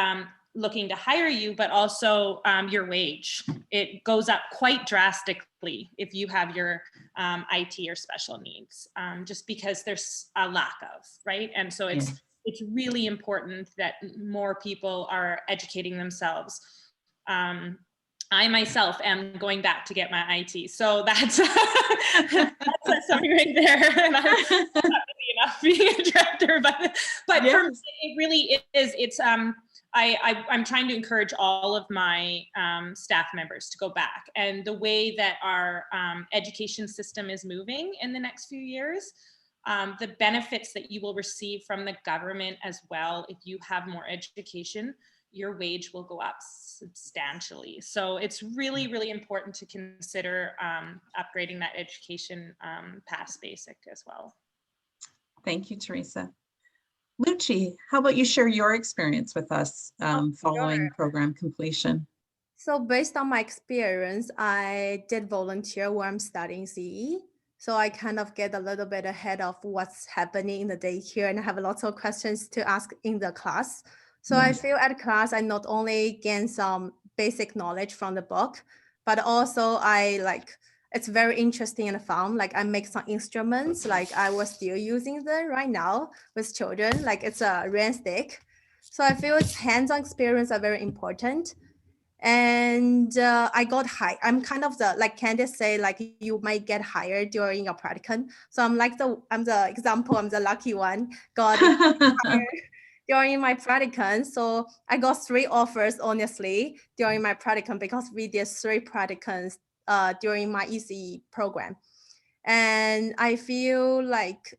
looking to hire you, but also your wage. It goes up quite drastically if you have your IT or special needs, just because there's a lack of, right? And so it's really important that more people are educating themselves. I myself am going back to get my IT, so that's something right there. And I'm not busy enough being a director, but for me, it really is. It's I'm trying to encourage all of my staff members to go back. And the way that our education system is moving in the next few years, the benefits that you will receive from the government as well, if you have more education, your wage will go up substantially. So it's really, really important to consider upgrading that education past basic as well. Thank you, Teresa. Lucci, how about you share your experience with us following program completion? So based on my experience, I did volunteer when I'm studying CE. So I kind of get a little bit ahead of what's happening in the daycare and have lots of questions to ask in the class. So I feel at class, I not only gain some basic knowledge from the book, but also it's very interesting and fun. Like I make some instruments, like I was still using them right now with children, like it's a rain stick. So I feel its hands-on experience are very important. And I got high. I'm kind of like Candice say, like you might get hired during your practicum. So I'm the example, I'm the lucky one, got hired during my practicum. So I got 3 offers, honestly, during my practicum because we did 3 practicums during my ECE program. And I feel like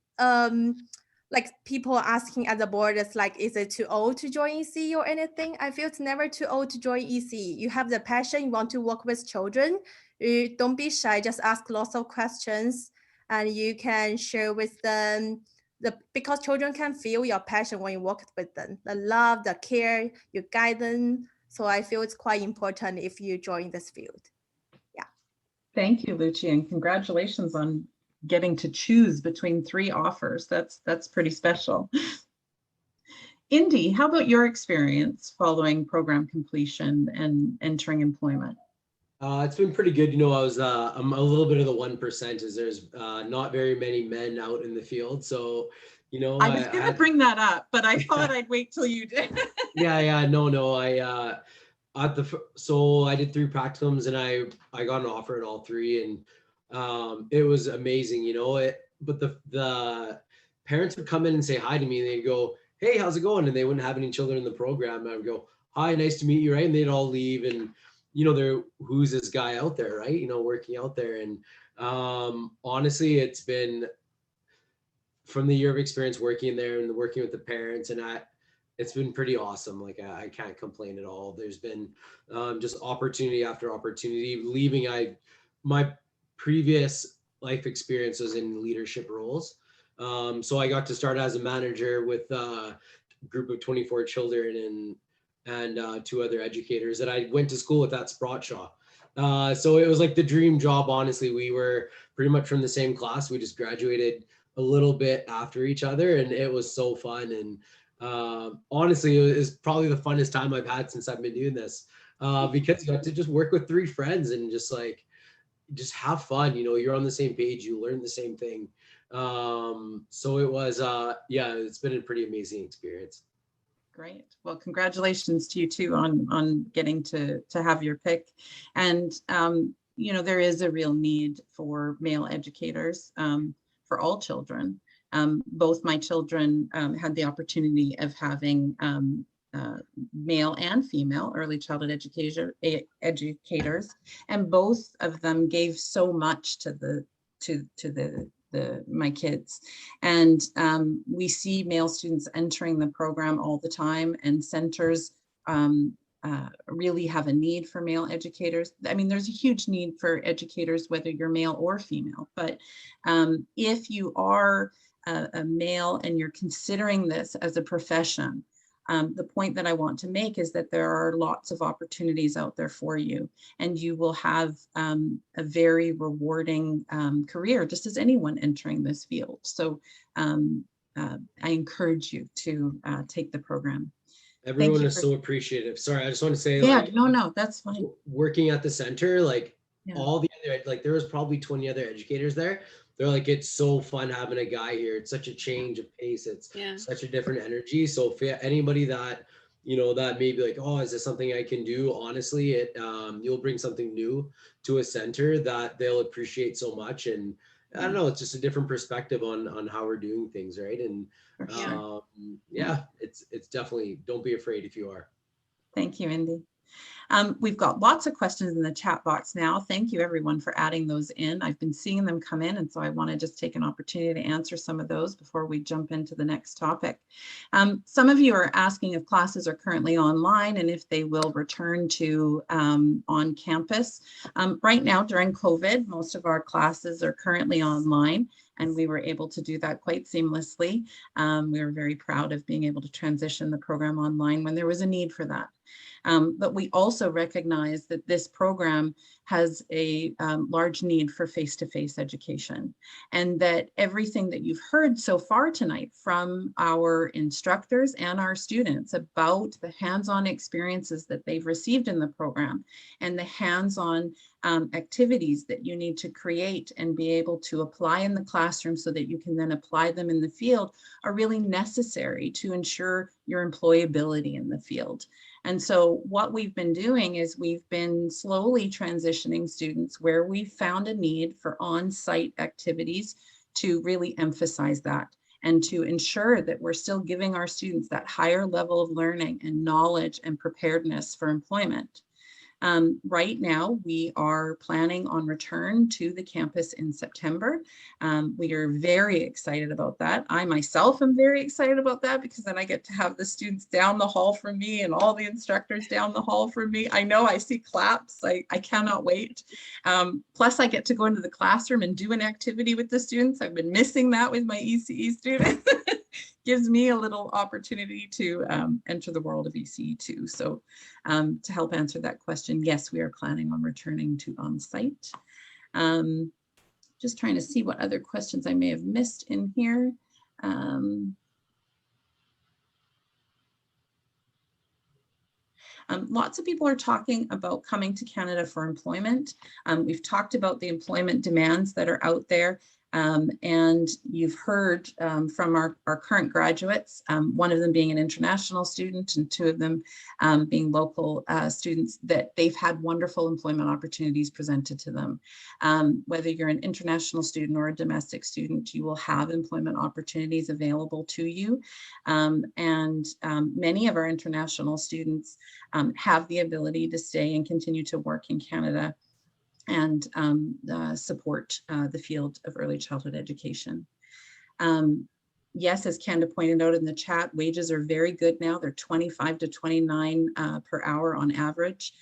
people asking at the board, it's like, is it too old to join ECE or anything? I feel it's never too old to join ECE. You have the passion, you want to work with children. You don't be shy, just ask lots of questions and you can share with them because children can feel your passion when you work with them, the love, the care, you guide them. So I feel it's quite important if you join this field. Yeah. Thank you, Lucci, and congratulations on getting to choose between 3 offers. That's pretty special. Indy, how about your experience following program completion and entering employment? It's been pretty good. You know, I'm a little bit of the 1%, as there's not very many men out in the field. So, you know, I was going to bring that up, but I thought I'd wait till you did. No. So I did 3 practicums and I got an offer at all 3, and it was amazing, you know. But the parents would come in and say hi to me, and they'd go, "Hey, how's it going?" And they wouldn't have any children in the program. And I would go, "Hi, nice to meet you," right? And they'd all leave, and you know, who's this guy out there, right? You know, working out there. And honestly, it's been, from the year of experience working there and working with the parents, and it's been pretty awesome. Like I can't complain at all. There's been just opportunity after opportunity. Leaving, my previous life experience was in leadership roles. So I got to start as a manager with a group of 24 children and 2 other educators that I went to school with at Sprott Shaw. So it was like the dream job. Honestly, we were pretty much from the same class. We just graduated a little bit after each other, and it was so fun. And honestly, it was probably the funnest time I've had since I've been doing this, because you got to just work with 3 friends and just have fun. You know, you're on the same page, you learn the same thing. So it was, it's been a pretty amazing experience. Great. Well, congratulations to you too on getting to have your pick. And, you know, there is a real need for male educators for all children. Both my children had the opportunity of having male and female early childhood educators, and both of them gave so much to my kids. And we see male students entering the program all the time, and centers really have a need for male educators. I mean, there's a huge need for educators, whether you're male or female, but if you are a male and you're considering this as a profession, the point that I want to make is that there are lots of opportunities out there for you, and you will have a very rewarding career, just as anyone entering this field. So I encourage you to take the program. Everyone is so appreciative. Sorry, I just want to say, yeah, like, no, that's fine. Working at the center, like Yeah. all the other, like there was probably 20 other educators there. They're like, it's so fun having a guy here. It's such a change of pace. It's such a different energy. So if anybody that, you know, that may be like, oh, is this something I can do? Honestly, it you'll bring something new to a center that they'll appreciate so much. And I don't know, it's just a different perspective on how we're doing things, right? And yeah, it's definitely, don't be afraid if you are. Thank you, Indy. We've got lots of questions in the chat box now. Thank you everyone for adding those in. I've been seeing them come in, and so I want to just take an opportunity to answer some of those before we jump into the next topic. Some of you are asking if classes are currently online and if they will return to on campus. Right now during COVID, most of our classes are currently online, and we were able to do that quite seamlessly. We were very proud of being able to transition the program online when there was a need for that. But we also recognize that this program has a large need for face-to-face education, and that everything that you've heard so far tonight from our instructors and our students about the hands-on experiences that they've received in the program and the hands-on activities that you need to create and be able to apply in the classroom so that you can then apply them in the field are really necessary to ensure your employability in the field. And so what we've been doing is we've been slowly transitioning students where we found a need for on-site activities to really emphasize that and to ensure that we're still giving our students that higher level of learning and knowledge and preparedness for employment. Right now, we are planning on return to the campus in September. We are very excited about that. I myself am very excited about that because then I get to have the students down the hall from me and all the instructors down the hall from me. I know, I see claps. I cannot wait. Plus, I get to go into the classroom and do an activity with the students. I've been missing that with my ECE students. Gives me a little opportunity to enter the world of ECE too. So to help answer that question, yes, we are planning on returning to on-site. Just trying to see what other questions I may have missed in here. Lots of people are talking about coming to Canada for employment. We've talked about the employment demands that are out there. And you've heard from our current graduates, one of them being an international student and two of them being local students, that they've had wonderful employment opportunities presented to them. Whether you're an international student or a domestic student, you will have employment opportunities available to you. Many of our international students have the ability to stay and continue to work in Canada and support the field of early childhood education. Yes, as Kanda pointed out in the chat, wages are very good now. They're 25 to 29 per hour on average.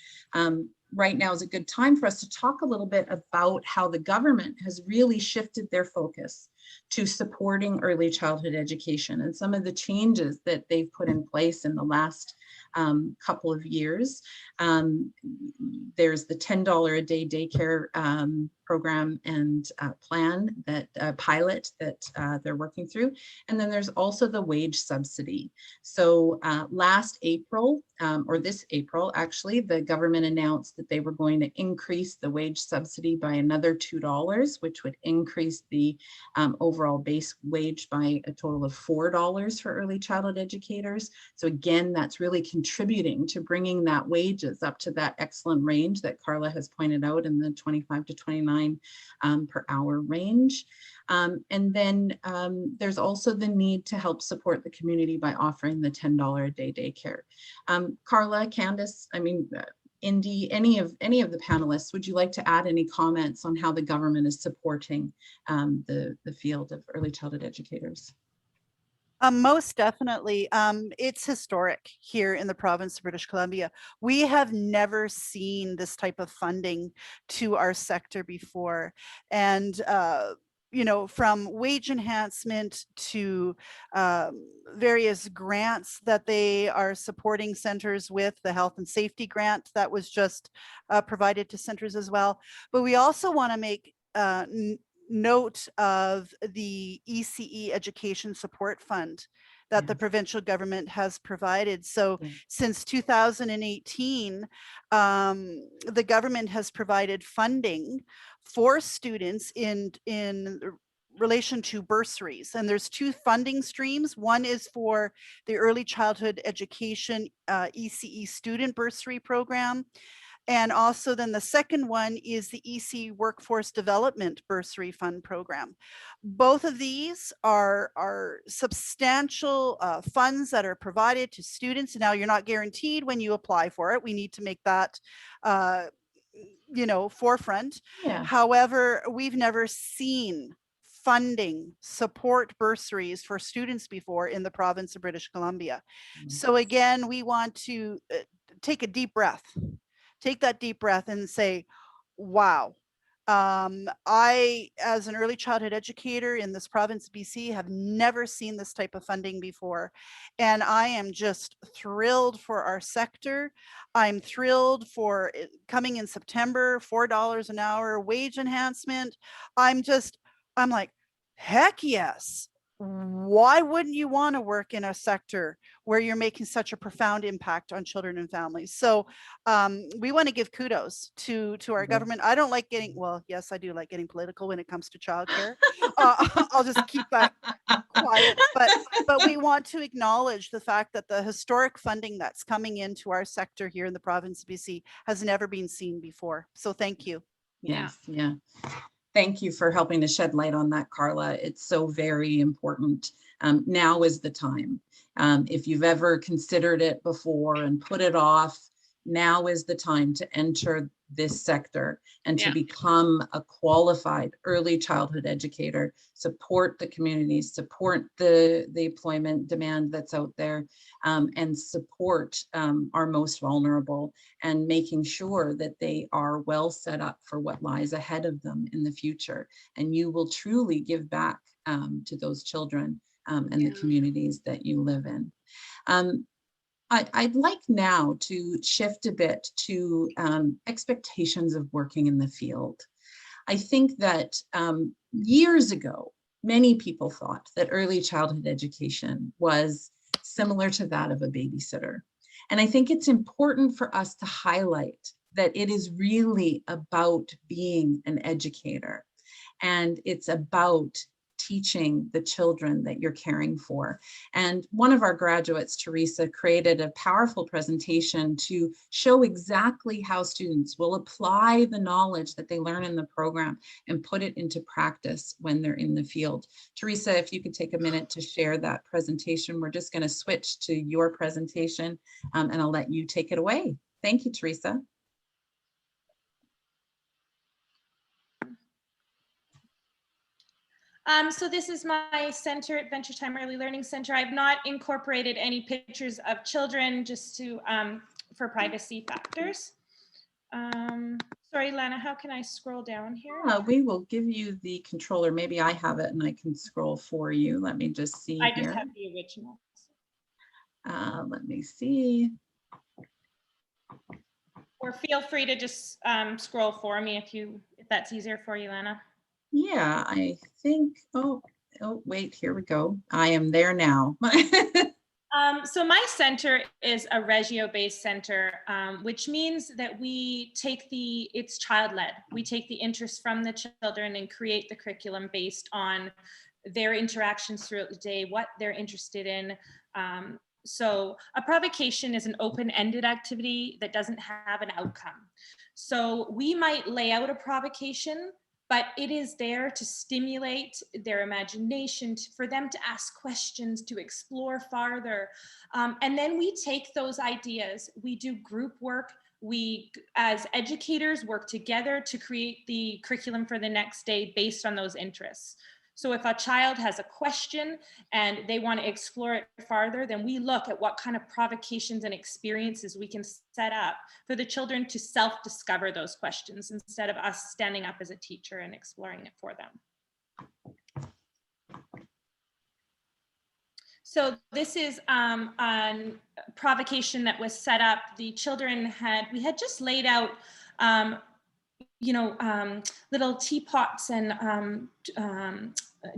Right now is a good time for us to talk a little bit about how the government has really shifted their focus to supporting early childhood education and some of the changes that they've put in place in the last couple of years. There's the $10 a day daycare program and plan that pilot that they're working through. And then there's also the wage subsidy. So last April, or this April, actually, the government announced that they were going to increase the wage subsidy by another $2, which would increase the overall base wage by a total of $4 for early childhood educators. So again, that's really contributing to bringing that wages up to that excellent range that Carla has pointed out in the 25 to 29 per hour range. And then there's also the need to help support the community by offering the $10 a day daycare. Carla, Candace, I mean, Indy, any of the panelists, would you like to add any comments on how the government is supporting the field of early childhood educators? Most definitely. It's historic here in the province of British Columbia. We have never seen this type of funding to our sector before. And you know, from wage enhancement to various grants that they are supporting centers with, the health and safety grant that was just provided to centers as well. But we also want to make note of the ECE Education Support Fund that the provincial government has provided. So since 2018, the government has provided funding for students in relation to bursaries. And there's two funding streams. One is for the Early Childhood Education ECE Student Bursary Program. And also then the second one is the EC Workforce Development Bursary Fund Program. Both of these are substantial funds that are provided to students. Now, you're not guaranteed when you apply for it. We need to make that you know, forefront. Yeah. However, we've never seen funding support bursaries for students before in the province of British Columbia. So again, we want to take a deep breath. Take that deep breath and say, wow, I, as an early childhood educator in this province of BC, have never seen this type of funding before. And I am just thrilled for our sector. I'm thrilled for it coming in September, $4 an hour wage enhancement. I'm like, heck yes. Why wouldn't you want to work in a sector where you're making such a profound impact on children and families? So we want to give kudos to our government. I don't like getting, well, yes, I do like getting political when it comes to childcare. I'll just keep that quiet. But we want to acknowledge the fact that the historic funding that's coming into our sector here in the province of BC has never been seen before. So thank you. Yes, yeah. Thank you for helping to shed light on that, Carla. It's so very important. Now is the time. If you've ever considered it before and put it off, now is the time to enter this sector and to become a qualified early childhood educator, support the community, support the employment demand that's out there, and support our most vulnerable, and making sure that they are well set up for what lies ahead of them in the future. And you will truly give back to those children and the communities that you live in. I'd like now to shift a bit to expectations of working in the field. I think that years ago, many people thought that early childhood education was similar to that of a babysitter. And I think it's important for us to highlight that it is really about being an educator, and it's about teaching the children that you're caring for. And one of our graduates, Teresa, created a powerful presentation to show exactly how students will apply the knowledge that they learn in the program and put it into practice when they're in the field. Teresa, if you could take a minute to share that presentation. We're just going to switch to your presentation and I'll let you take it away. Thank you, Teresa. So this is my center, Adventure Time Early Learning Center. I've not incorporated any pictures of children just to for privacy factors. Sorry, Lana, how can I scroll down here? We will give you the controller. Maybe I have it and I can scroll for you. Let me just see. I just have the original. Let me see. Or feel free to just scroll for me if that's easier for you, Lana. Yeah, I think, oh, wait, here we go. I am there now. So my center is a Regio-based center, which means that we take it's child-led. We take the interest from the children and create the curriculum based on their interactions throughout the day, what they're interested in. So a provocation is an open-ended activity that doesn't have an outcome. So we might lay out a provocation but it is there to stimulate their imagination, for them to ask questions, to explore farther. And then we take those ideas, we do group work, we as educators work together to create the curriculum for the next day based on those interests. So if a child has a question and they want to explore it farther, then we look at what kind of provocations and experiences we can set up for the children to self-discover those questions instead of us standing up as a teacher and exploring it for them. So this is a provocation that was set up. The children we had just laid out little teapots and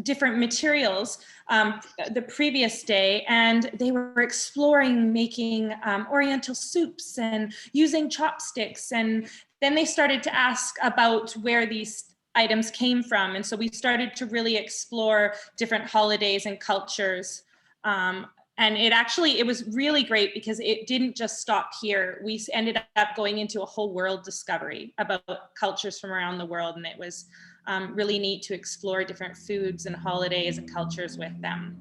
different materials the previous day, and they were exploring making Oriental soups and using chopsticks. And then they started to ask about where these items came from. And so we started to really explore different holidays and cultures. And it was really great because it didn't just stop here. We ended up going into a whole world discovery about cultures from around the world. And it was really neat to explore different foods and holidays and cultures with them.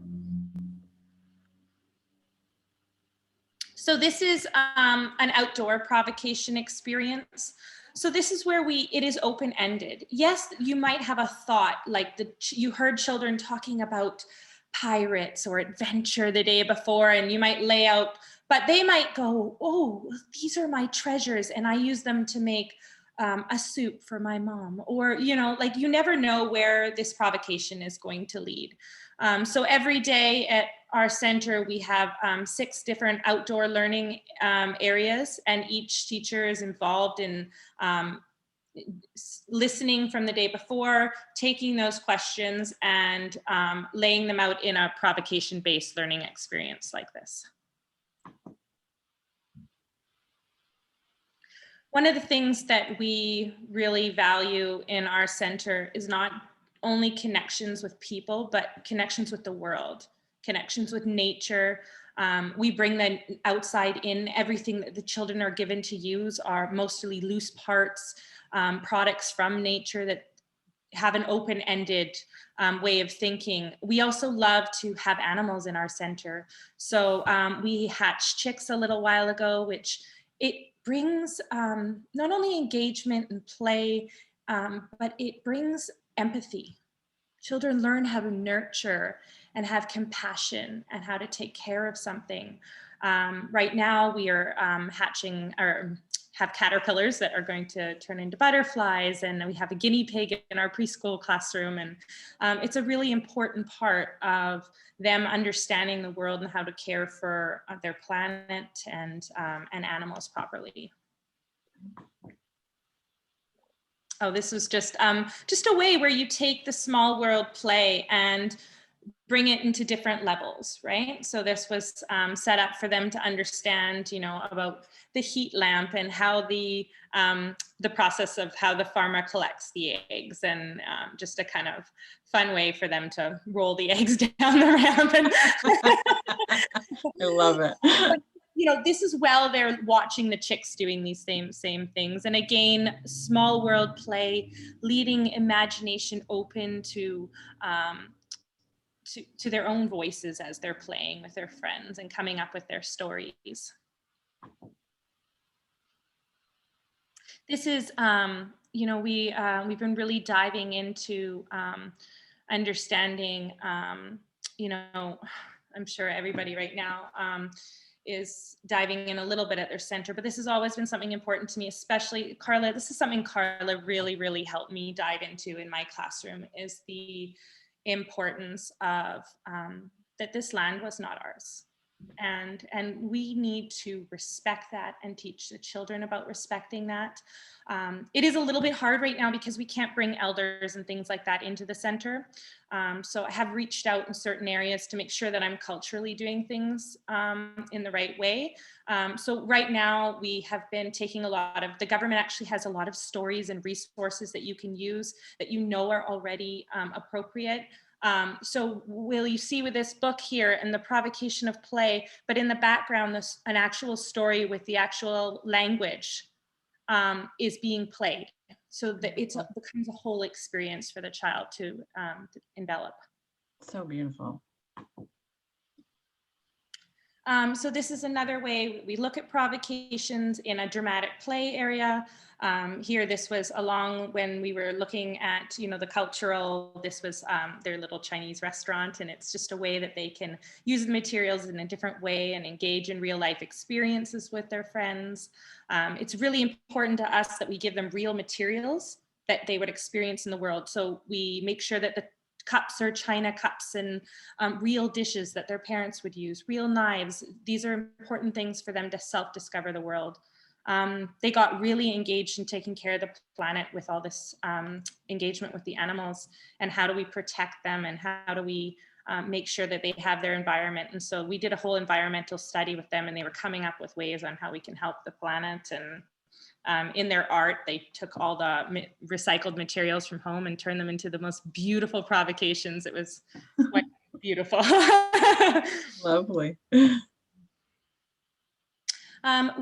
So this is an outdoor provocation experience. So this is where it is open-ended. Yes, you might have a thought, like you heard children talking about pirates or adventure the day before, and you might lay out, but they might go, oh, these are my treasures and I use them to make a soup for my mom. Or, you never know where this provocation is going to lead. So every day at our center, we have 6 different outdoor learning areas, and each teacher is involved in listening from the day before, taking those questions and laying them out in a provocation-based learning experience like this. One of the things that we really value in our center is not only connections with people, but connections with the world, connections with nature. We bring the outside in. Everything that the children are given to use are mostly loose parts, products from nature that have an open-ended way of thinking. We also love to have animals in our center. So we hatched chicks a little while ago, which it brings not only engagement and play, but it brings empathy. Children learn how to nurture and have compassion and how to take care of something. Right now we are hatching or have caterpillars that are going to turn into butterflies, and we have a guinea pig in our preschool classroom. And it's a really important part of them understanding the world and how to care for their planet and animals properly. Oh, this was just a way where you take the small world play and bring it into different levels, right? So this was set up for them to understand, about the heat lamp and how the process of how the farmer collects the eggs, and just a kind of fun way for them to roll the eggs down the ramp. And I love it. This is while they're watching the chicks doing these same things. And again, small world play, leading imagination open to their own voices as they're playing with their friends and coming up with their stories. This is, we've been really diving into understanding, I'm sure everybody right now is diving in a little bit at their center, but this has always been something important to me, especially Carla. This is something Carla really, really helped me dive into in my classroom, is the importance of that this land was not ours. And we need to respect that and teach the children about respecting that. It is a little bit hard right now because we can't bring elders and things like that into the center. So I have reached out in certain areas to make sure that I'm culturally doing things in the right way. So right now we have been taking the government actually has a lot of stories and resources that you can use that are already appropriate. So will you see with this book here and the provocation of play, but in the background, an actual story with the actual language is being played, so that it becomes a whole experience for the child to envelop. So beautiful. So this is another way we look at provocations in a dramatic play area. Here, this was along when we were looking at, you know, the cultural, this was their little Chinese restaurant, and it's just a way that they can use the materials in a different way and engage in real life experiences with their friends. It's really important to us that we give them real materials that they would experience in the world. So we make sure that the cups are china cups and real dishes that their parents would use, real knives. These are important things for them to self-discover the world. They got really engaged in taking care of the planet with all this engagement with the animals, and how do we protect them, and how do we make sure that they have their environment. And so we did a whole environmental study with them, and they were coming up with ways on how we can help the planet. And in their art, they took all the recycled materials from home and turned them into the most beautiful provocations. It was quite beautiful. Lovely.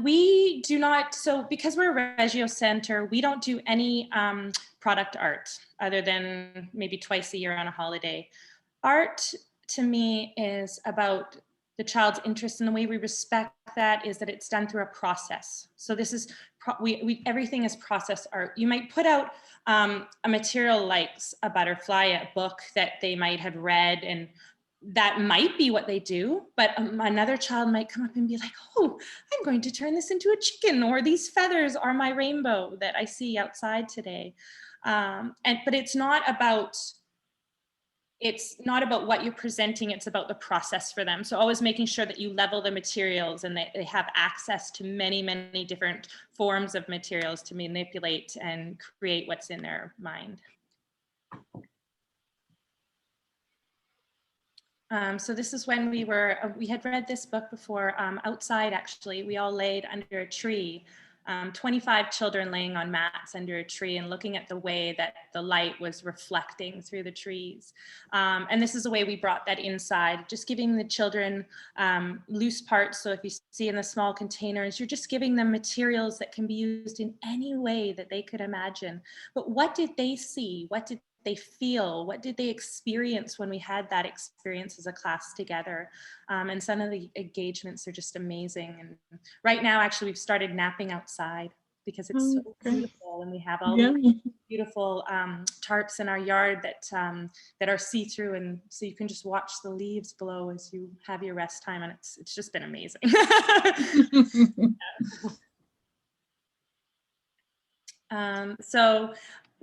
We do not, so because we're a Reggio Center, we don't do any product art other than maybe twice a year on a holiday. Art to me is about the child's interest, and the way we respect that is that it's done through a process. So this is, everything is process art. You might put out a material like a butterfly, a book that they might have read, and that might be what they do, but another child might come up and be like, oh, I'm going to turn this into a chicken, or these feathers are my rainbow that I see outside today. But it's not about what you're presenting, it's about the process for them. So always making sure that you level the materials and they have access to many, many different forms of materials to manipulate and create what's in their mind. So this is when we had read this book before, outside actually. We all laid under a tree, 25 children laying on mats under a tree and looking at the way that the light was reflecting through the trees. And this is the way we brought that inside, just giving the children loose parts. So if you see in the small containers, you're just giving them materials that can be used in any way that they could imagine. But what did they see? What did they feel? What did they experience when we had that experience as a class together? And some of the engagements are just amazing. And right now, actually, we've started napping outside because it's so beautiful, and we have all these beautiful tarps in our yard that are see-through, and so you can just watch the leaves blow as you have your rest time, and it's just been amazing. So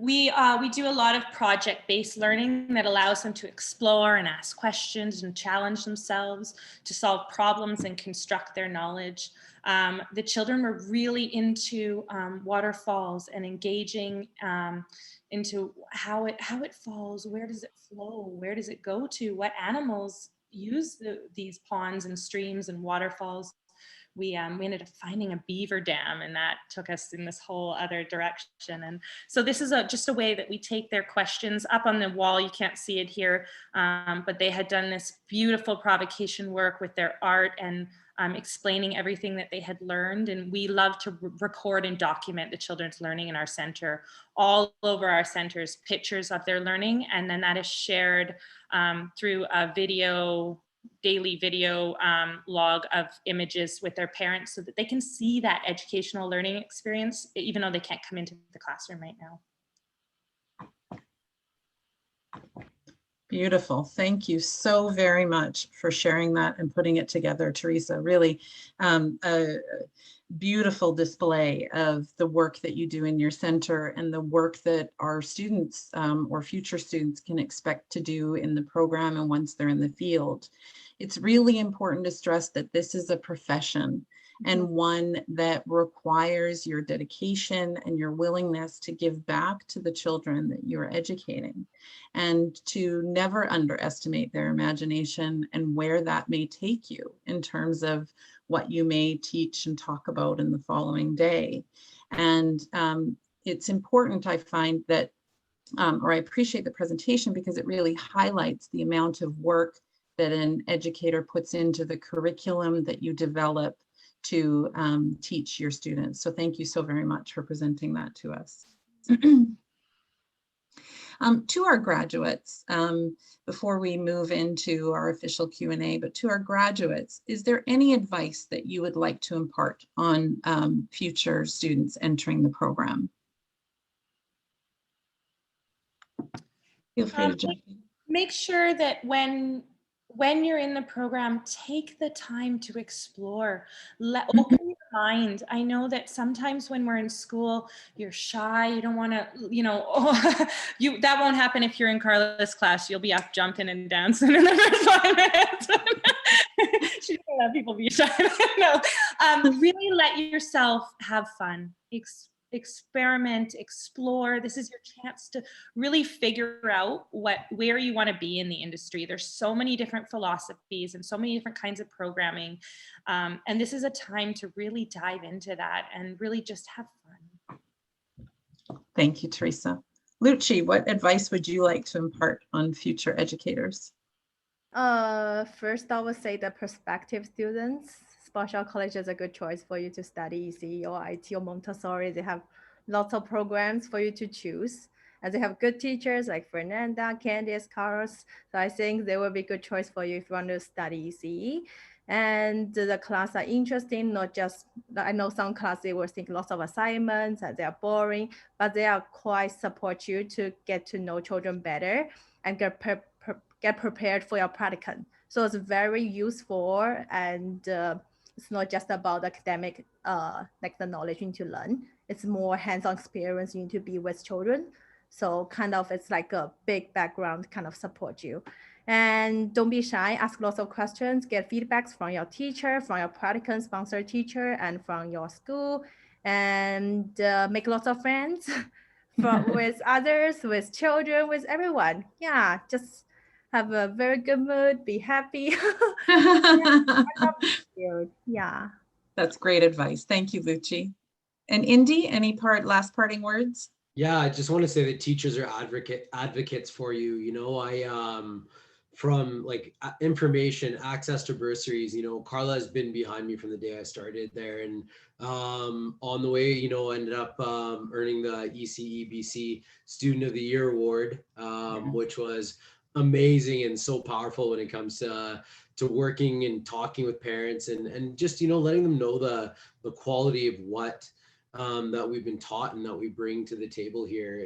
we do a lot of project-based learning that allows them to explore and ask questions and challenge themselves to solve problems and construct their knowledge. The children were really into waterfalls and engaging into how it falls, where does it flow, where does it go to, what animals use these ponds and streams and waterfalls. We ended up finding a beaver dam, and that took us in this whole other direction. And so this is just a way that we take their questions up on the wall. You can't see it here, but they had done this beautiful provocation work with their art and explaining everything that they had learned. And we love to record and document the children's learning in our center, all over our centers, pictures of their learning. And then that is shared through a daily video log of images with their parents, so that they can see that educational learning experience, even though they can't come into the classroom right now. Beautiful. Thank you so very much for sharing that and putting it together, Teresa. Really a beautiful display of the work that you do in your center and the work that our students or future students can expect to do in the program and once they're in the field. It's really important to stress that this is a profession and one that requires your dedication and your willingness to give back to the children that you're educating, and to never underestimate their imagination and where that may take you in terms of what you may teach and talk about in the following day. And it's important, I find, that, or I appreciate the presentation because it really highlights the amount of work that an educator puts into the curriculum that you develop, to teach your students. So thank you so very much for presenting that to us. To our graduates, before we move into our official Q&A, but to our graduates, is there any advice that you would like to impart on future students entering the program? Feel free to jump in. Make sure that when you're in the program, take the time to explore. Open your mind. I know that sometimes when we're in school, you're shy. You don't want to, that won't happen if you're in Carla's class. You'll be up jumping and dancing in the first 5 minutes. She doesn't let people be shy. No, really let yourself have fun. Experiment, explore. This is your chance to really figure out where you want to be in the industry. There's so many different philosophies and so many different kinds of programming. And this is a time to really dive into that and really just have fun. Thank you, Teresa. Lucci, what advice would you like to impart on future educators? First, I would say the prospective students, Sprott Shaw College is a good choice for you to study Ece or IT or Montessori. They have lots of programs for you to choose. And they have good teachers like Fernanda, Candice, Carlos. So I think they will be a good choice for you if you want to study Ece. And the classes are interesting, not just, I know some classes they will think lots of assignments and they are boring, but they are quite support you to get to know children better and get prepared for your practicum. So it's very useful, and it's not just about academic, like the knowledge you need to learn. It's more hands-on experience you need to be with children. So kind of it's like a big background kind of support you. And don't be shy, ask lots of questions, get feedbacks from your teacher, from your practicum sponsor teacher, and from your school, and make lots of friends with others, with children, with everyone. Yeah, just have a very good mood, be happy. Yeah. That's great advice. Thank you, Lucci. And Indy, any last parting words? Yeah, I just want to say that teachers are advocates for you. From like information, access to bursaries, Carla has been behind me from the day I started there. And on the way, ended up earning the ECE Student of the Year Award, which was amazing and so powerful when it comes to working and talking with parents and just, letting them know the quality of what that we've been taught and that we bring to the table here.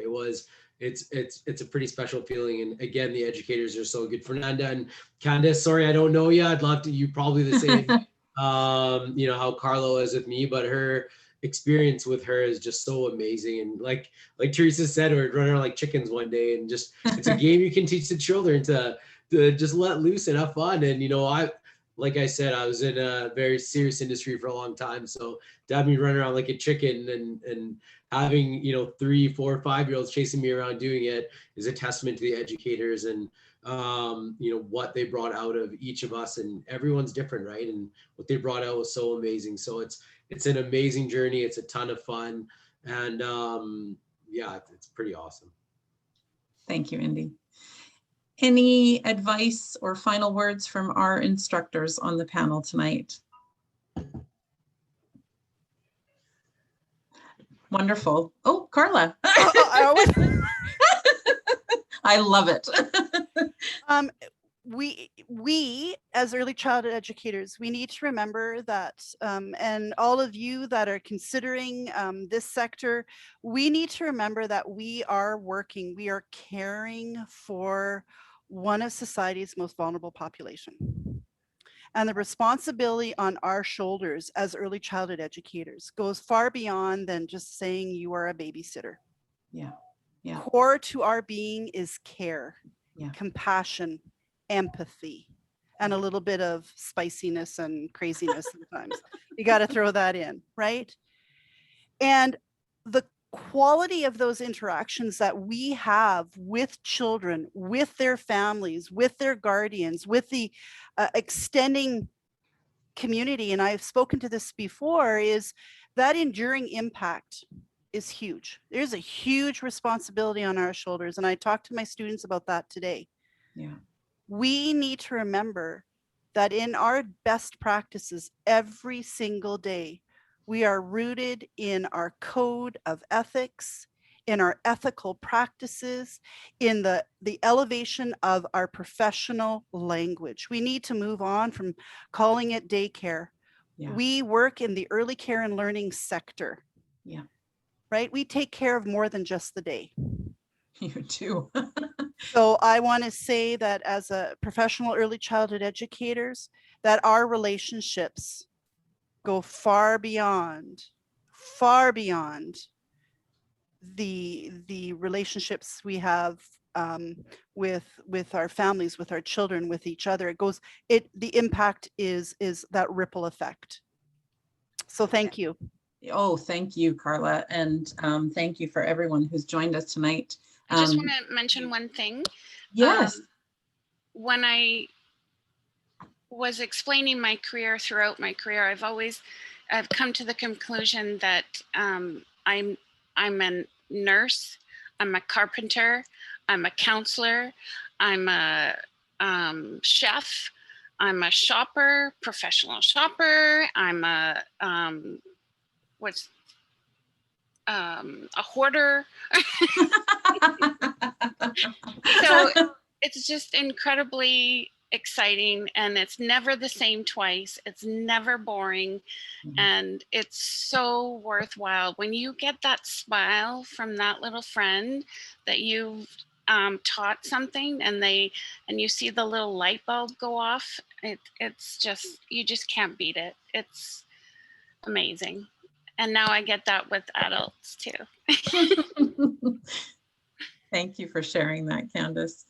It's a pretty special feeling. And again, the educators are so good. Fernanda and Candice, sorry, I don't know you. I'd love to, you probably the same, how Carlo is with me, but her experience with her is just so amazing. And like Teresa said, we're running around like chickens one day, and just, it's a game you can teach the children to just let loose and have fun. And, like I said, I was in a very serious industry for a long time. So to have me run around like a chicken and having, 3, 4, 5-year-olds chasing me around doing it is a testament to the educators and, what they brought out of each of us, and everyone's different, right? And what they brought out was so amazing. So it's an amazing journey. It's a ton of fun. And yeah, it's pretty awesome. Thank you, Indy. Any advice or final words from our instructors on the panel tonight? Wonderful. Oh, Carla. I love it. We as early childhood educators, we need to remember that, and all of you that are considering this sector, we need to remember that we are caring for one of society's most vulnerable population. And the responsibility on our shoulders as early childhood educators goes far beyond than just saying you are a babysitter. Yeah. Core to our being is care, Yeah. compassion, empathy, and a little bit of spiciness and craziness sometimes. You got to throw that in, right? And the quality of those interactions that we have with children, with their families, with their guardians, with the extending community, and I've spoken to this before, is that enduring impact is huge. There's a huge responsibility on our shoulders. And I talked to my students about that today. Yeah. We need to remember that in our best practices every single day, we are rooted in our code of ethics, in our ethical practices, in the elevation of our professional language. We need to move on from calling it daycare. Yeah. We work in the early care and learning sector. Yeah. Right? We take care of more than just the day. You too. So I want to say that as a professional early childhood educators, that our relationships go far beyond the relationships we have with our families, with our children, with each other. The impact is that ripple effect. So thank you. Oh, thank you, Carla. And thank you for everyone who's joined us tonight. I just want to mention one thing. Yes. When I was explaining my career throughout my career, I've come to the conclusion that I'm a nurse, I'm a carpenter, I'm a counselor, I'm a chef, I'm a shopper, professional shopper, I'm a hoarder. So it's just incredibly exciting, and it's never the same twice. It's never boring. And it's so worthwhile when you get that smile from that little friend that you've taught something, and you see the little light bulb go off. It's just, you just can't beat it. It's amazing. And now I get that with adults too. Thank you for sharing that, Candace.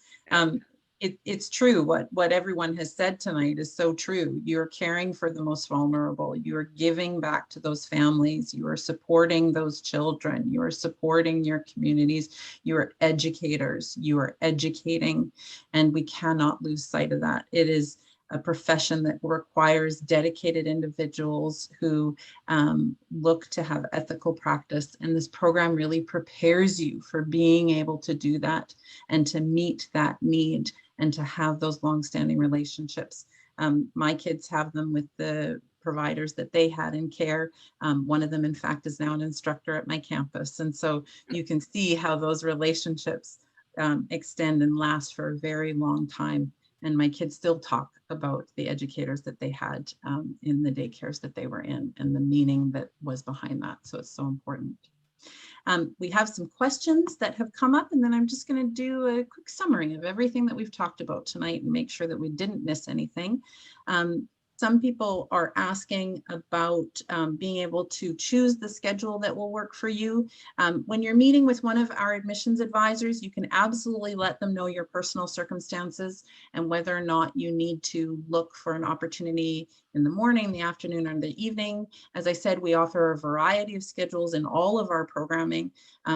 It's true. What everyone has said tonight is so true. You're caring for the most vulnerable. You are giving back to those families. You are supporting those children. You are supporting your communities. You are educators. You are educating, and we cannot lose sight of that. It is a profession that requires dedicated individuals who look to have ethical practice. And this program really prepares you for being able to do that and to meet that need and to have those longstanding relationships. My kids have them with the providers that they had in care. One of them, in fact, is now an instructor at my campus. And so you can see how those relationships extend and last for a very long time. And my kids still talk about the educators that they had in the daycares that they were in and the meaning that was behind that. So it's so important. We have some questions that have come up, and then I'm just going to do a quick summary of everything that we've talked about tonight and make sure that we didn't miss anything. Some people are asking about being able to choose the schedule that will work for you. When you're meeting with one of our admissions advisors, you can absolutely let them know your personal circumstances and whether or not you need to look for an opportunity in the morning, the afternoon, or the evening. As I said, we offer a variety of schedules in all of our programming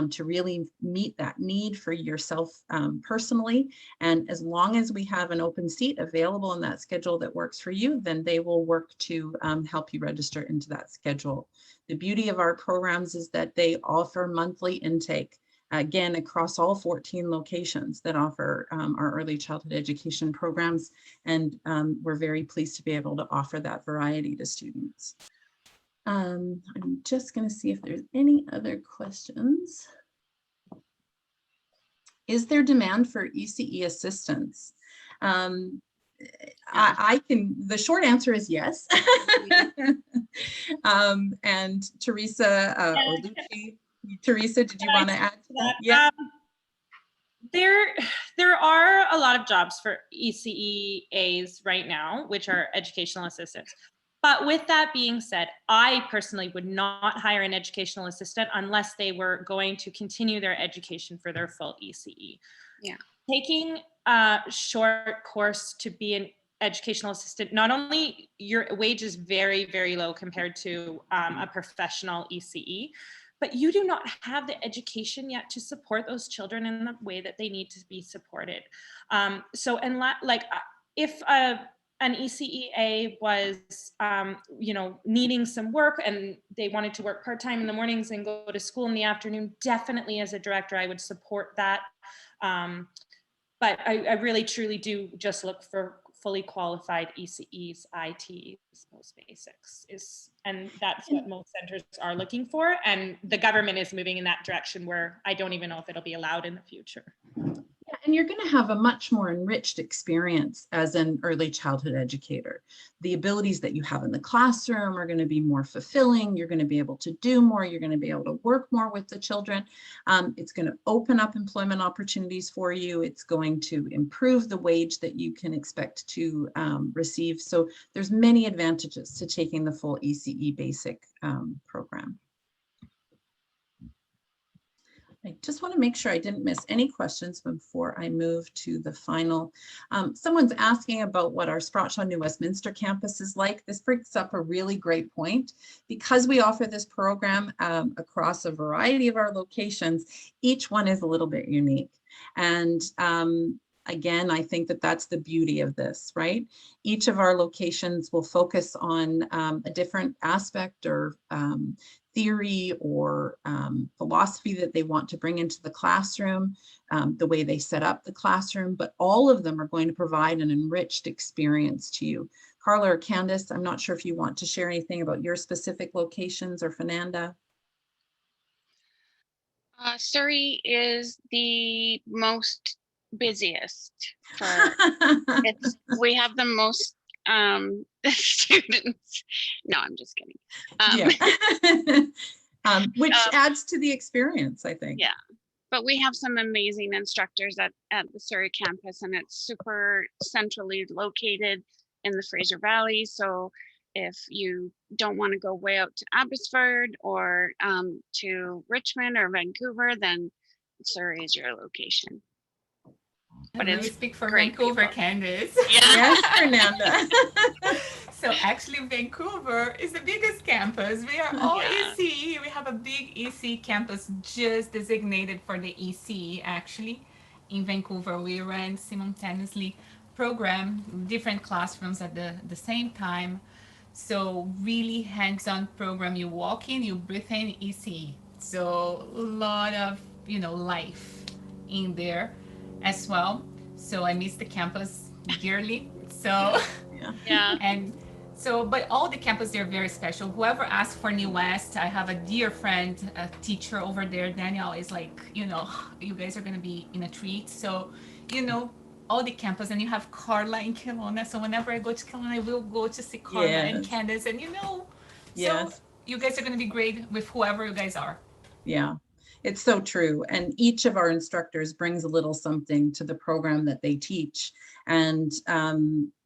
to really meet that need for yourself personally. And as long as we have an open seat available in that schedule that works for you, then they will work to help you register into that schedule. The beauty of our programs is that they offer monthly intake, again, across all 14 locations that offer our early childhood education programs. And we're very pleased to be able to offer that variety to students. I'm just going to see if there's any other questions. Is there demand for ECE assistance? The short answer is yes. And Teresa or Lucy, Teresa, did you want to add to that? Yeah. There are a lot of jobs for ECEAs right now, which are educational assistants. But with that being said, I personally would not hire an educational assistant unless they were going to continue their education for their full ECE. Yeah. Taking a short course to be an educational assistant, not only your wage is very, very low compared to a professional ECE, but you do not have the education yet to support those children in the way that they need to be supported. If an ECEA was, needing some work and they wanted to work part-time in the mornings and go to school in the afternoon, definitely as a director, I would support that. But I really, truly do just look fully qualified ECEs, ITs, most basics and that's what most centers are looking for. And the government is moving in that direction where I don't even know if it'll be allowed in the future. Yeah, and you're going to have a much more enriched experience as an early childhood educator. The abilities that you have in the classroom are going to be more fulfilling. You're going to be able to do more. You're going to be able to work more with the children. It's going to open up employment opportunities for you. It's going to improve the wage that you can expect to receive. So there's many advantages to taking the full ECE basic program. I just want to make sure I didn't miss any questions before I move to the final. Someone's asking about what our Sprott Shaw New Westminster campus is like. This brings up a really great point. Because we offer this program across a variety of our locations, each one is a little bit unique. And again, I think that that's the beauty of this, right? Each of our locations will focus on a different aspect or theory or philosophy that they want to bring into the classroom, the way they set up the classroom, but all of them are going to provide an enriched experience to you. Carla or Candace, I'm not sure if you want to share anything about your specific locations, or Fernanda. Surrey is the most busiest for we have the most students. No, I'm just kidding. Yeah. Which adds to the experience, I think. Yeah, but we have some amazing instructors at the Surrey campus, and it's super centrally located in the Fraser Valley. So if you don't want to go way out to Abbotsford or to Richmond or Vancouver, then Surrey is your location. But it's speak for Vancouver, people. Candace. Yeah. Yes, Fernanda. So actually, Vancouver is the biggest campus. We are all ECE. We have a big ECE campus just designated for the ECE. Actually, in Vancouver, we ran simultaneously program different classrooms at the same time. So really hands-on program. You walk in, you breathe in ECE. So a lot of life in there as well. So I miss the campus dearly. So yeah. And so, but all the campuses, they're very special. Whoever asked for New West, I have a dear friend, a teacher over there, Danielle, is like, you guys are going to be in a treat. So, all the campus, and you have Carla in Kelowna. So whenever I go to Kelowna, I will go to see Carla and Candace, and so you guys are going to be great with whoever you guys are. Yeah. It's so true. And each of our instructors brings a little something to the program that they teach. And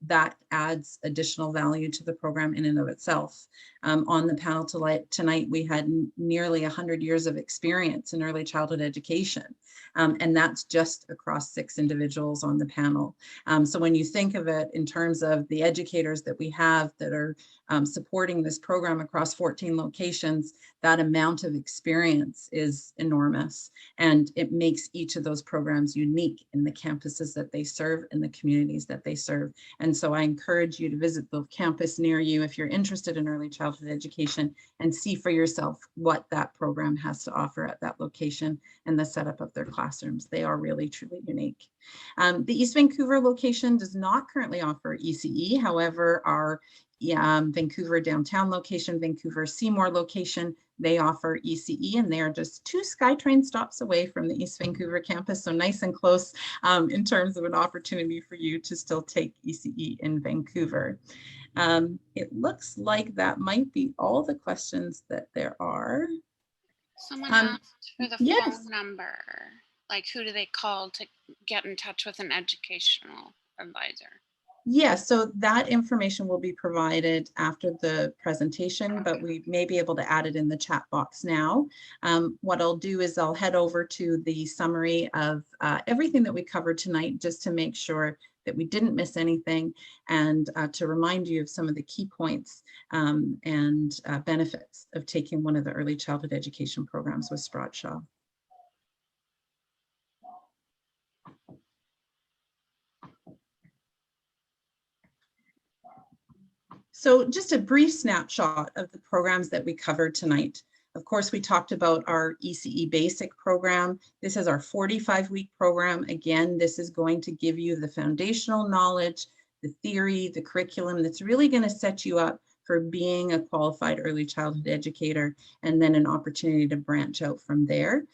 that adds additional value to the program in and of itself. On the panel tonight, we had nearly 100 years of experience in early childhood education. And that's just across 6 individuals on the panel. So when you think of it in terms of the educators that we have that are supporting this program across 14 locations, that amount of experience is enormous. And it makes each of those programs unique in the campuses that they serve and the communities that they serve. And so I encourage you to visit the campus near you if you're interested in early childhood education and see for yourself what that program has to offer at that location and the setup of their classrooms. They are really, truly unique. The East Vancouver location does not currently offer ECE. However, our Vancouver downtown location, Vancouver Seymour location, they offer ECE, and they are just 2 SkyTrain stops away from the East Vancouver campus. So nice and close in terms of an opportunity for you to still take ECE in Vancouver. It looks like that might be all the questions that there are. Someone asked for the phone number. Like, who do they call to get in touch with an educational advisor? Yes, so that information will be provided after the presentation, but we may be able to add it in the chat box now. What I'll do is I'll head over to the summary of everything that we covered tonight, just to make sure that we didn't miss anything, and to remind you of some of the key points and benefits of taking one of the early childhood education programs with Sprott Shaw. So just a brief snapshot of the programs that we covered tonight. Of course, we talked about our ECE Basic program. This is our 45-week program. Again, this is going to give you the foundational knowledge, the theory, the curriculum that's really going to set you up for being a qualified early childhood educator, and then an opportunity to branch out from there.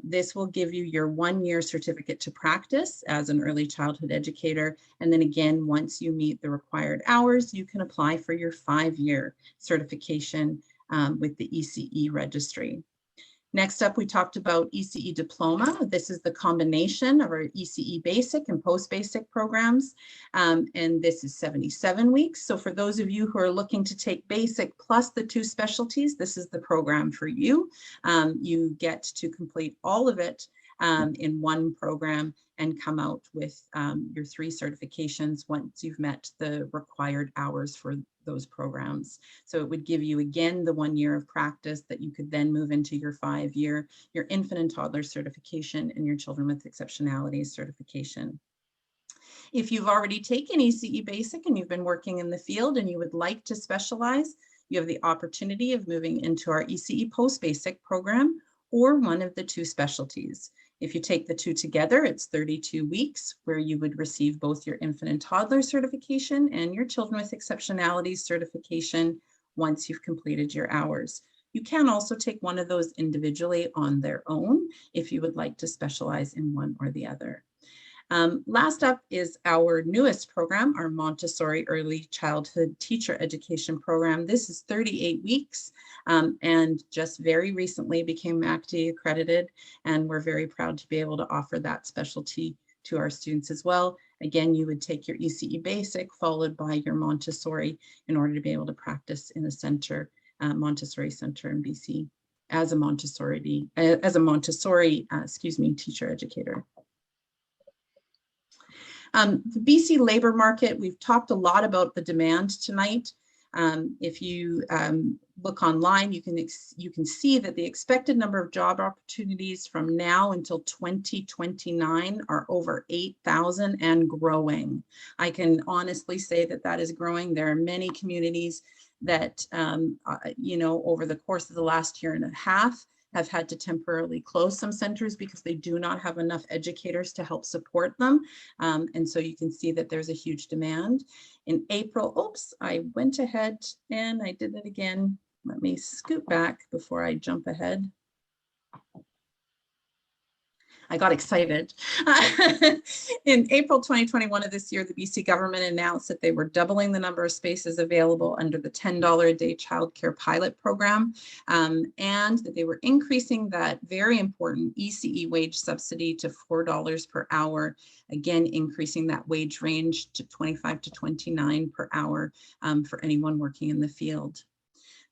This will give you your 1-year certificate to practice as an early childhood educator. And then again, once you meet the required hours, you can apply for your 5-year certification with the ECE registry. Next up, we talked about Ece Diploma. This is the combination of our ECE basic and post-basic programs. And this is 77 weeks. So for those of you who are looking to take basic plus the 2 specialties, this is the program for you. You get to complete all of it in one program and come out with your 3 certifications once you've met the required hours for those programs. So it would give you again the 1 year of practice that you could then move into your 5-year, your infant and toddler certification, and your children with exceptionalities certification. If you've already taken ECE Basic and you've been working in the field and you would like to specialize, you have the opportunity of moving into our ECE Post Basic program or one of the 2 specialties. If you take the 2 together, it's 32 weeks where you would receive both your infant and toddler certification and your children with exceptionalities certification once you've completed your hours. You can also take one of those individually on their own if you would like to specialize in one or the other. Last up is our newest program, our Montessori Early Childhood Teacher Education Program. This is 38 weeks and just very recently became MACD accredited, and we're very proud to be able to offer that specialty to our students as well. Again, you would take your ECE Basic followed by your Montessori in order to be able to practice in a center, Montessori center in BC as a Montessori, teacher educator. The BC labor market, we've talked a lot about the demand tonight. If you look online, you can see that the expected number of job opportunities from now until 2029 are over 8,000 and growing. I can honestly say that that is growing. There are many communities that, over the course of the last year and a half, have had to temporarily close some centers because they do not have enough educators to help support them. And so you can see that there's a huge demand. In April, oops, I went ahead and I did it again. Let me scoot back before I jump ahead. I got excited. In April 2021 of this year, the BC government announced that they were doubling the number of spaces available under the $10 a day childcare pilot program, and that they were increasing that very important ECE wage subsidy to $4 per hour, again, increasing that wage range to $25 to $29 per hour for anyone working in the field.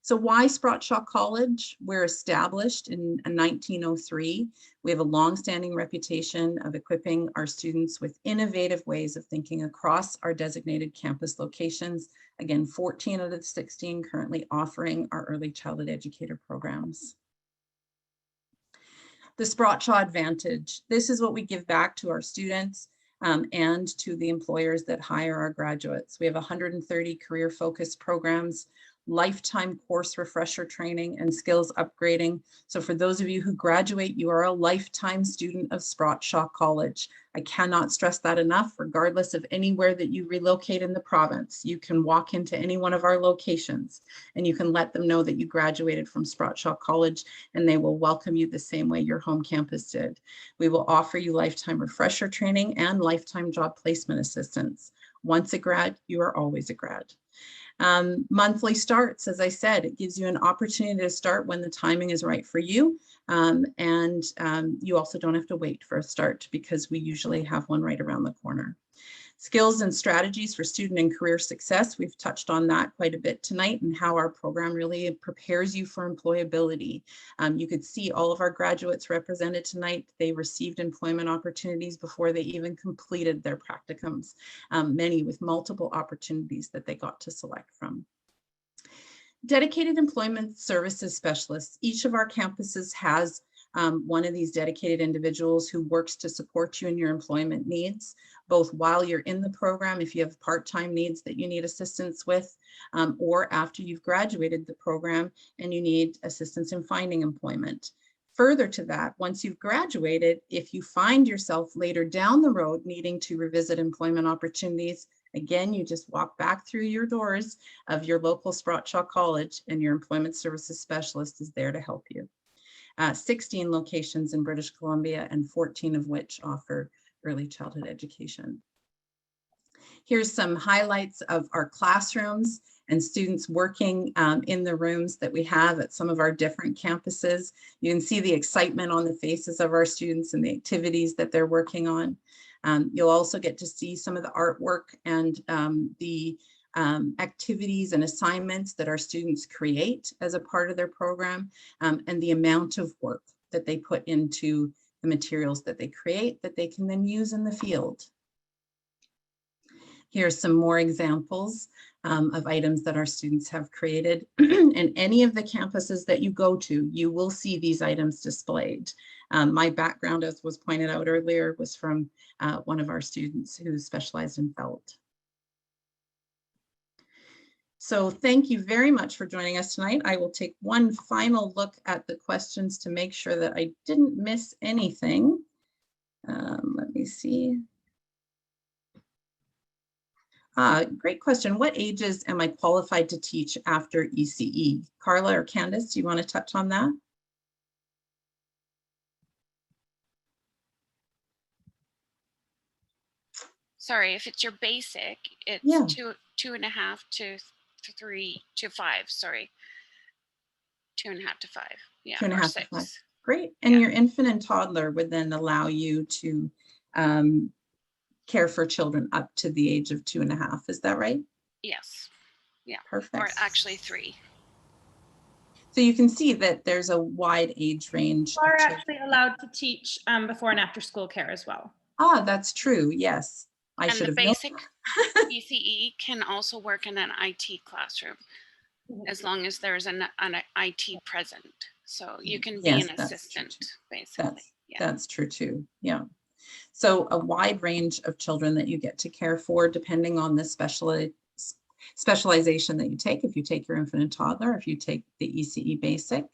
So why Sprott Shaw College? We're established in 1903. We have a long-standing reputation of equipping our students with innovative ways of thinking across our designated campus locations. Again, 14 out of the 16 currently offering our early childhood educator programs. The Sprott Shaw Advantage. This is what we give back to our students and to the employers that hire our graduates. We have 130 career-focused programs, lifetime course refresher training and skills upgrading. So for those of you who graduate, you are a lifetime student of Sprott Shaw College. I cannot stress that enough, regardless of anywhere that you relocate in the province. You can walk into any one of our locations and you can let them know that you graduated from Sprott Shaw College, and they will welcome you the same way your home campus did. We will offer you lifetime refresher training and lifetime job placement assistance. Once a grad, you are always a grad. Monthly starts, as I said, it gives you an opportunity to start when the timing is right for you. You also don't have to wait for a start because we usually have one right around the corner. Skills and strategies for student and career success. We've touched on that quite a bit tonight and how our program really prepares you for employability. You could see all of our graduates represented tonight. They received employment opportunities before they even completed their practicums, many with multiple opportunities that they got to select from. Dedicated employment services specialists. Each of our campuses has one of these dedicated individuals who works to support you in your employment needs, both while you're in the program, if you have part-time needs that you need assistance with, or after you've graduated the program and you need assistance in finding employment. Further to that, once you've graduated, if you find yourself later down the road needing to revisit employment opportunities, Again, you just walk back through your doors of your local Sprott Shaw College and your employment services specialist is there to help you. 16 locations in British Columbia and 14 of which offer early childhood education. Here's some highlights of our classrooms and students working in the rooms that we have at some of our different campuses. You can see the excitement on the faces of our students and the activities that they're working on. You'll also get to see some of the artwork and the activities and assignments that our students create as a part of their program, and the amount of work that they put into the materials that they create that they can then use in the field. Here's some more examples of items that our students have created. And any of the campuses that you go to, you will see these items displayed. My background, as was pointed out earlier, was from one of our students who specialized in felt. So thank you very much for joining us tonight. I will take one final look at the questions to make sure that I didn't miss anything. Let me see. Great question. What ages am I qualified to teach after ECE? Carla or Candace, do you want to touch on that? Sorry, if it's your basic, it's Yeah. 2.5 to 3 to 5. Sorry, 2.5 to 5. Yeah, 2.5 to 6. 5. Great. And Yeah. your infant and toddler would then allow you to care for children up to the age of 2.5. Is that right? Yes. Yeah. Perfect. Or actually 3. So you can see that there's a wide age range. Are actually allowed to teach before and after school care as well. Ah, that's true. Yes. I And should the have known basic that. ECE can also work in an IT classroom as long as there's an IT present. So you can be Yes, an that's assistant, true. basically. That's true too. Yeah. So a wide range of children that you get to care for depending on the specialization that you take. If you take your infant and toddler, if you take the ECE basic.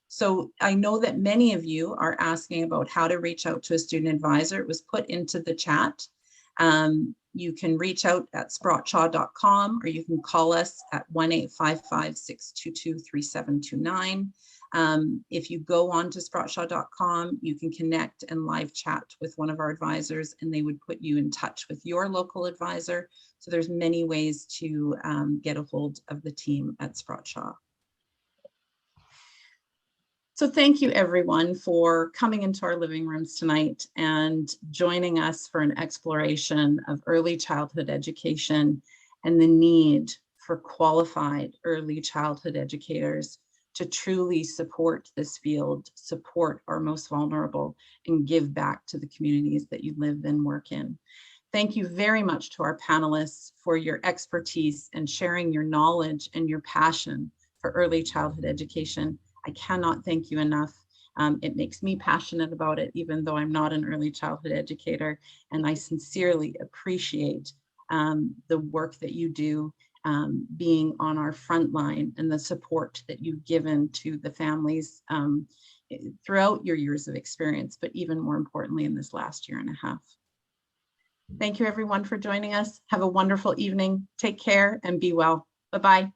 So I know that many of you are asking about how to reach out to a student advisor. It was put into the chat. You can reach out at sprottshaw.com or you can call us at 1-855-622-3729. If you go on to sprottshaw.com, you can connect and live chat with one of our advisors and they would put you in touch with your local advisor. So there's many ways to get a hold of the team at Sprott Shaw. So thank you everyone for coming into our living rooms tonight and joining us for an exploration of early childhood education and the need for qualified early childhood educators to truly support this field, support our most vulnerable, and give back to the communities that you live and work in. Thank you very much to our panelists for your expertise and sharing your knowledge and your passion for early childhood education. I cannot thank you enough. It makes me passionate about it, even though I'm not an early childhood educator. And I sincerely appreciate the work that you do, being on our front line and the support that you've given to the families throughout your years of experience, but even more importantly in this last year and a half. Thank you everyone for joining us. Have a wonderful evening. Take care and be well. Bye-bye.